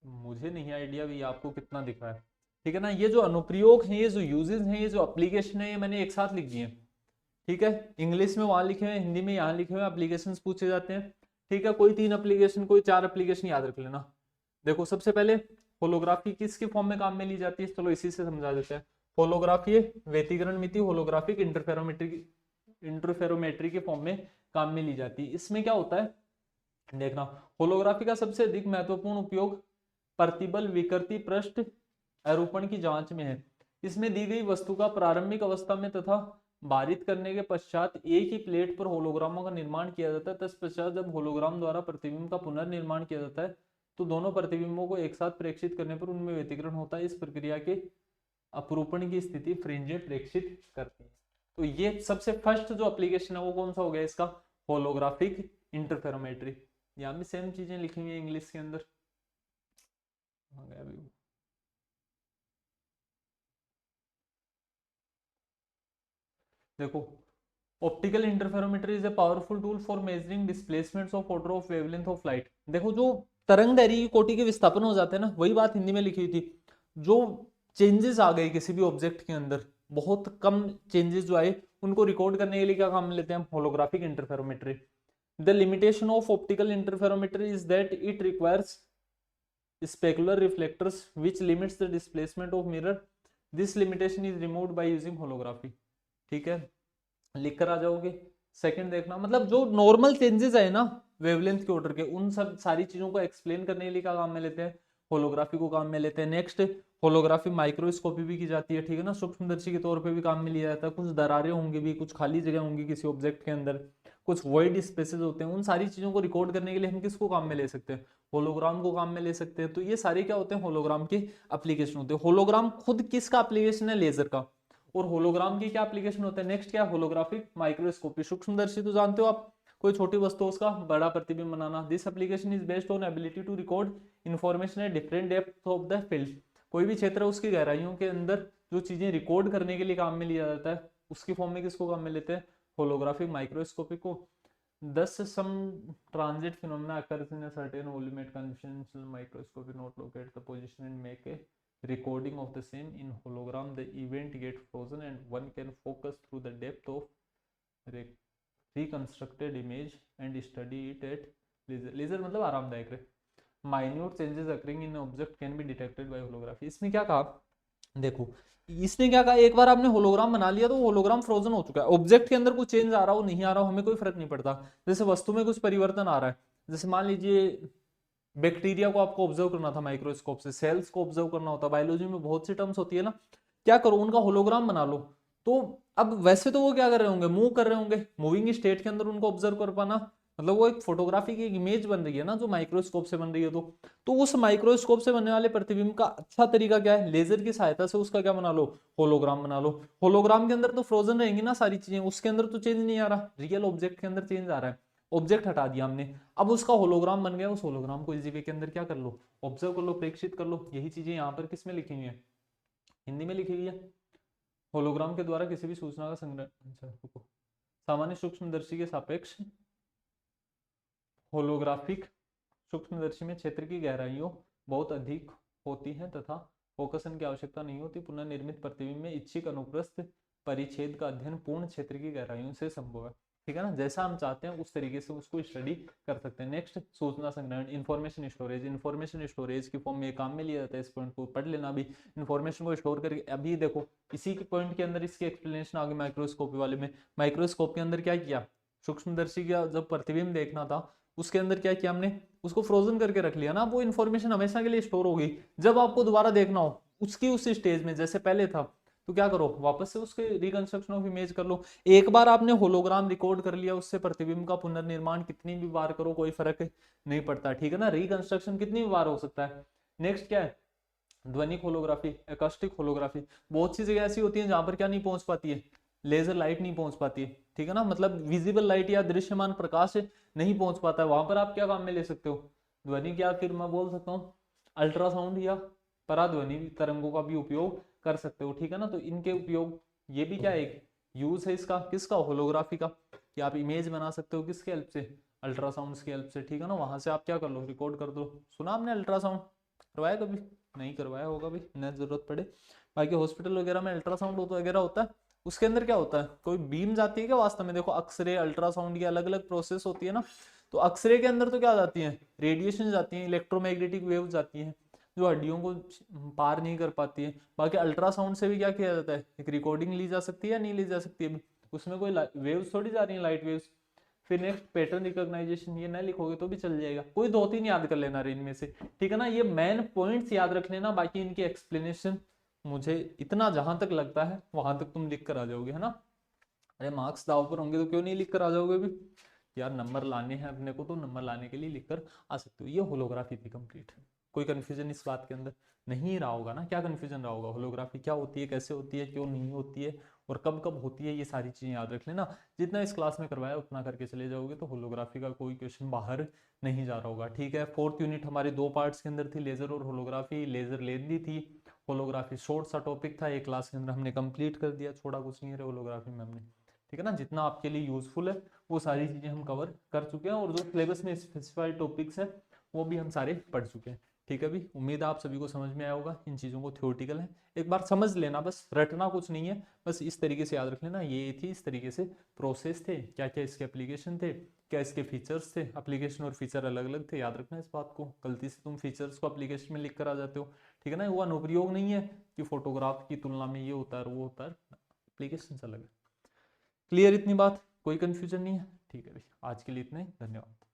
मुझे नहीं आइडिया भी आपको कितना दिखा है। ठीक है ना, ये जो अनुप्रयोग हैं, ये जो यूजेस हैं, ये जो एप्लीकेशन है, ये मैंने एक साथ लिख दिए हैं। ठीक है, इंग्लिश में वहां लिखे हुए, हिंदी में यहाँ लिखे हुए, एप्लीकेशन पूछे जाते हैं। ठीक है, कोई 3 एप्लीकेशन, कोई 4 एप्लीकेशन याद रख लेना। देखो सबसे पहले होलोग्राफी किसके फॉर्म में काम में ली जाती है, चलो इसी से समझा देते हैं। होलोग्राफी व्यतिकरण मिति होलोग्राफिक इंटरफेरोमेट्री के फॉर्म में काम में ली जाती है। इसमें क्या होता है देखना, होलोग्राफी का सबसे अधिक महत्वपूर्ण उपयोग प्रतिबल विकृति पृष्ठ आरोपण की जांच में है। इसमें दी गई वस्तु का प्रारंभिक अवस्था में तथा बारित करने के पश्चात एक ही प्लेट पर होलोग्रामों का निर्माण किया जाता है। तत्पश्चात जब होलोग्राम द्वारा प्रतिबिंब का पुनर्निर्माण किया जाता है तो दोनों प्रतिबिंबों को एक साथ प्रेक्षित करने पर उनमें व्यतिकरण होता है। इस प्रक्रिया के अपरूपण की स्थिति फ्रिंजें प्रेक्षित करती है। तो ये सबसे फर्स्ट जो एप्लीकेशन है वो कौन सा हो गया इसका? Holographic interferometry. यहाँ भी सेम चीजें लिखी हुई है इंग्लिश के अंदर। देखो, optical interferometer is a powerful tool for measuring displacements of order of wavelength of light. देखो जो तरंग दैर्घ्य की कोटि के विस्थापन हो जाते हैं ना, वही बात हिंदी में लिखी हुई थी। जो चेंजेस आ गए किसी भी ऑब्जेक्ट के अंदर, बहुत कम चेंजेस जो आए, उनको रिकॉर्ड करने के लिए क्या काम में लेते हैं? Holographic interferometry. The limitation of optical interferometry is that it requires specular reflectors which limits the displacement of mirror. This limitation is removed by using holography. ठीक है, लिख कर आ जाओगे। सेकंड देखना, मतलब जो नॉर्मल चेंजेस है ना वेवलेंथ के ऑर्डर के, उन सब सारी चीजों को एक्सप्लेन करने के लिए क्या काम में लेते हैं? होलोग्राफी को काम में लेते हैं। नेक्स्ट, होलोग्राफी माइक्रोस्कोपी भी की जाती है। ठीक है ना, सूक्ष्मदर्शी के तौर पे भी काम में लिया जाता है। कुछ दरारें होंगी भी, कुछ खाली जगह होंगी किसी ऑब्जेक्ट के अंदर, कुछ वॉइड स्पेसेस होते हैं, उन सारी चीजों को रिकॉर्ड करने के लिए हम किसको काम में ले सकते हैं? होलोग्राम को काम में ले सकते हैं। तो ये सारे क्या होते हैं? होलोग्राम के एप्लीकेशन होते हैं। होलोग्राम खुद किसका एप्लीकेशन है? लेजर का। और होलोग्राम की क्या एप्लीकेशन होता है? नेक्स्ट क्या? Holographic microscopy. सूक्ष्मदर्शी तो जानते हो आप, कोई छोटी वस्तु उसका बड़ा प्रतिबिंब बनाना। This application is based on ability to record information at different depth of the field. कोई भी क्षेत्र है उसकी गहराइयों के अंदर जो चीजें रिकॉर्ड करने के लिए काम में लिया जाता है, उसकी फॉर्म में किसको काम में लेते हैं? होलोग्राफिक माइक्रोस्कोपी को। Thus, some transit phenomena occurs in a certain volume at conventional microscopy not locate the position and make a recording of the same. In hologram, the event get frozen and one can focus through the depth of reconstructed image and study it at laser. Laser मतलब आरामदायक है। Minute changes occurring in object can be detected by holography. इसमें क्या कहा? देखो, इसने क्या कहा, एक बार आपने होलोग्राम बना लिया तो होलोग्राम फ्रोजन हो चुका है। ऑब्जेक्ट के अंदर कुछ चेंज आ रहा हो नहीं आ रहा हो हमें कोई फर्क नहीं पड़ता। जैसे वस्तु में कुछ परिवर्तन आ रहा है, जैसे मान लीजिए बैक्टीरिया को आपको ऑब्जर्व करना था माइक्रोस्कोप से, सेल्स को ऑब्जर्व करना होता, बायोलॉजी में बहुत सी टर्म्स होती है ना, क्या करो उनका होलोग्राम बना लो। तो अब वैसे तो वो क्या कर रहे होंगे? मूव कर रहे होंगे, मूविंग स्टेट के अंदर उनको ऑब्जर्व कर पाना मतलब वो एक फोटोग्राफी की एक इमेज बन रही है ना जो माइक्रोस्कोप से बन रही है, तो उस माइक्रोस्कोप से बनने वाले प्रतिबिंब का अच्छा तरीका क्या है, लेजर की सहायता से उसका क्या बना लो, होलोग्राम बना लो। होलोग्राम के अंदर तो फ्रोजन रहेंगी ना सारी चीजें, उसके अंदर तो चेंज नहीं आ रहा, रियल ऑब्जेक्ट के अंदर चेंज आ रहा है, ऑब्जेक्ट हटा दिया हमने, अब उसका होलोग्राम बन गया, उस होलोग्राम को इजी वे के अंदर क्या कर लो, ऑब्जर्व कर लो, प्रेक्षित कर लो। यही चीजें यहाँ पर किस में लिखी हुई है, हिंदी में लिखी हुई है। होलोग्राम के द्वारा किसी भी सूचना का संग्रह, अच्छा रुको, सामान्य सूक्ष्मदर्शी के सापेक्ष होलोग्राफिक सूक्ष्मदर्शी में क्षेत्र की गहराइयों बहुत अधिक होती है तथा फोकसन की आवश्यकता नहीं होती। पुनर्निर्मित प्रतिबिंब में इच्छिक अनुप्रस्थ परिच्छेद का अध्ययन पूर्ण क्षेत्र की गहराइयों से संभव है। ठीक है ना, जैसा हम चाहते हैं उस तरीके से उसको स्टडी कर सकते हैं। नेक्स्ट, सूचना संग्रहण, इन्फॉर्मेशन स्टोरेज। इन्फॉर्मेशन स्टोरेज की फॉर्म में काम में लिया जाता है, इस पॉइंट को पढ़ लेना भी। इन्फॉर्मेशन को स्टोर करके, अभी देखो इसी के पॉइंट के अंदर इसकी एक्सप्लेनेशन आगे माइक्रोस्कोपी वाले में। माइक्रोस्कोप के अंदर क्या किया, सूक्ष्मदर्शी का जब प्रतिबिंब देखना था उसके अंदर क्या किया हमने, उसको फ्रोजन करके रख लिया ना, वो इन्फॉर्मेशन हमेशा के लिए स्टोर होगी। जब आपको दोबारा देखना हो उसकी उस स्टेज में जैसे पहले था, तो क्या करो, वापस से उसके रिकंस्ट्रक्शन ऑफ इमेज कर लो। एक बार आपने होलोग्राम रिकॉर्ड कर लिया, उससे प्रतिबिंब का पुनर्निर्माण कितनी भी बार करो कोई फर्क नहीं पड़ता। ठीक है ना, रिकंस्ट्रक्शन कितनी भी बार हो सकता है। नेक्स्ट क्या है, ध्वनिक होलोग्राफी, एकॉस्टिक होलोग्राफी। बहुत सी जगह ऐसी होती है जहां पर क्या नहीं पहुंच पाती है, लेजर लाइट नहीं पहुंच पाती है। ठीक है ना, मतलब विजिबल लाइट या दृश्यमान प्रकाश नहीं पहुंच पाता है, वहां पर आप क्या काम में ले सकते हो, ध्वनिक, या फिर मैं बोल सकता हूँ अल्ट्रासाउंड या पराध्वनि तरंगों का भी उपयोग कर सकते हो। ठीक है ना, तो इनके उपयोग, ये भी क्या एक यूज है इसका, किसका, होलोग्राफी का, कि आप इमेज बना सकते हो किसके हेल्प से, अल्ट्रासाउंड की हेल्प से। ठीक है ना, वहां से आप क्या कर लो, रिकॉर्ड कर दो। सुना आपने अल्ट्रासाउंड, करवाया कभी, नहीं करवाया होगा भी, न जरूरत पड़े। बाकी हॉस्पिटल वगैरह में अल्ट्रासाउंड वगैरह होता है, उसके अंदर क्या होता है, कोई बीम जाती है क्या वास्तव में, देखो अक्सरे अल्ट्रासाउंड की अलग अलग प्रोसेस होती है ना, तो अक्सरे के अंदर तो क्या जाती है, रेडिएशन जाती है, इलेक्ट्रोमैग्नेटिक वेव जाती है जो हड्डियों को पार नहीं कर पाती है। बाकी अल्ट्रासाउंड से भी क्या किया जाता है, एक रिकॉर्डिंग ली जा सकती है या नहीं ली जा सकती है, उसमें कोई वेव्स थोड़ी जा रही है, लाइट वेव्स। फिर नेक्स्ट पैटर्न रिकॉग्नाइजेशन, ये ना लिखोगे तो भी चल जाएगा, कोई दो तीन याद कर लेना इनमें से। ठीक है ना, ये मेन पॉइंट्स याद रख लेना, बाकी इनकी एक्सप्लेनेशन मुझे इतना जहां तक लगता है वहां तक तुम लिख कर आ जाओगे, है ना। अरे मार्क्स दाव पर होंगे तो क्यों नहीं लिख कर आ जाओगे भी, यार नंबर लाने हैं अपने को, तो नंबर लाने के लिए लिख कर आ सकते हो। ये होलोग्राफी थी कंप्लीट, कोई कंफ्यूजन इस बात के अंदर नहीं रहा होगा ना, क्या कंफ्यूजन रहा होगा, होलोग्राफी क्या होती है, कैसे होती है, क्यों नहीं होती है, और कब कब होती है, ये सारी चीजें याद रख लेना। जितना इस क्लास में करवाया उतना करके चले जाओगे तो होलोग्राफी का कोई क्वेश्चन बाहर नहीं जा रहा होगा। ठीक है, फोर्थ यूनिट हमारे दो पार्ट्स के अंदर थी, लेजर और होलोग्राफी। लेजर लेंदी थी, होलोग्राफी शॉर्ट सा टॉपिक था, एक क्लास के अंदर हमने कंप्लीट कर दिया, छोड़ा कुछ नहीं है होलोग्राफी में हमने। ठीक है ना, जितना आपके लिए यूजफुल है वो सारी चीजें हम कवर कर चुके हैं, और जो सिलेबस में स्पेसिफाइड टॉपिक्स है वो भी हम सारे पढ़ चुके हैं। ठीक है, भी उम्मीद है आप सभी को समझ में आया होगा, इन चीज़ों को थ्योरेटिकल है, एक बार समझ लेना, बस रटना कुछ नहीं है, बस इस तरीके से याद रख लेना, ये थी इस तरीके से प्रोसेस थे, क्या क्या इसके एप्लीकेशन थे, क्या इसके फीचर्स थे, एप्लीकेशन और फीचर अलग अलग थे, याद रखना इस बात को, गलती से तुम फीचर्स को एप्लीकेशन में लिख कर आ जाते हो। ठीक है ना, वो अनुप्रयोग नहीं है कि फोटोग्राफ की तुलना में ये होता है वो होता है, एप्लीकेशन अलग है। क्लियर इतनी बात, कोई कंफ्यूजन नहीं है। ठीक है भाई, आज के लिए इतना ही, धन्यवाद।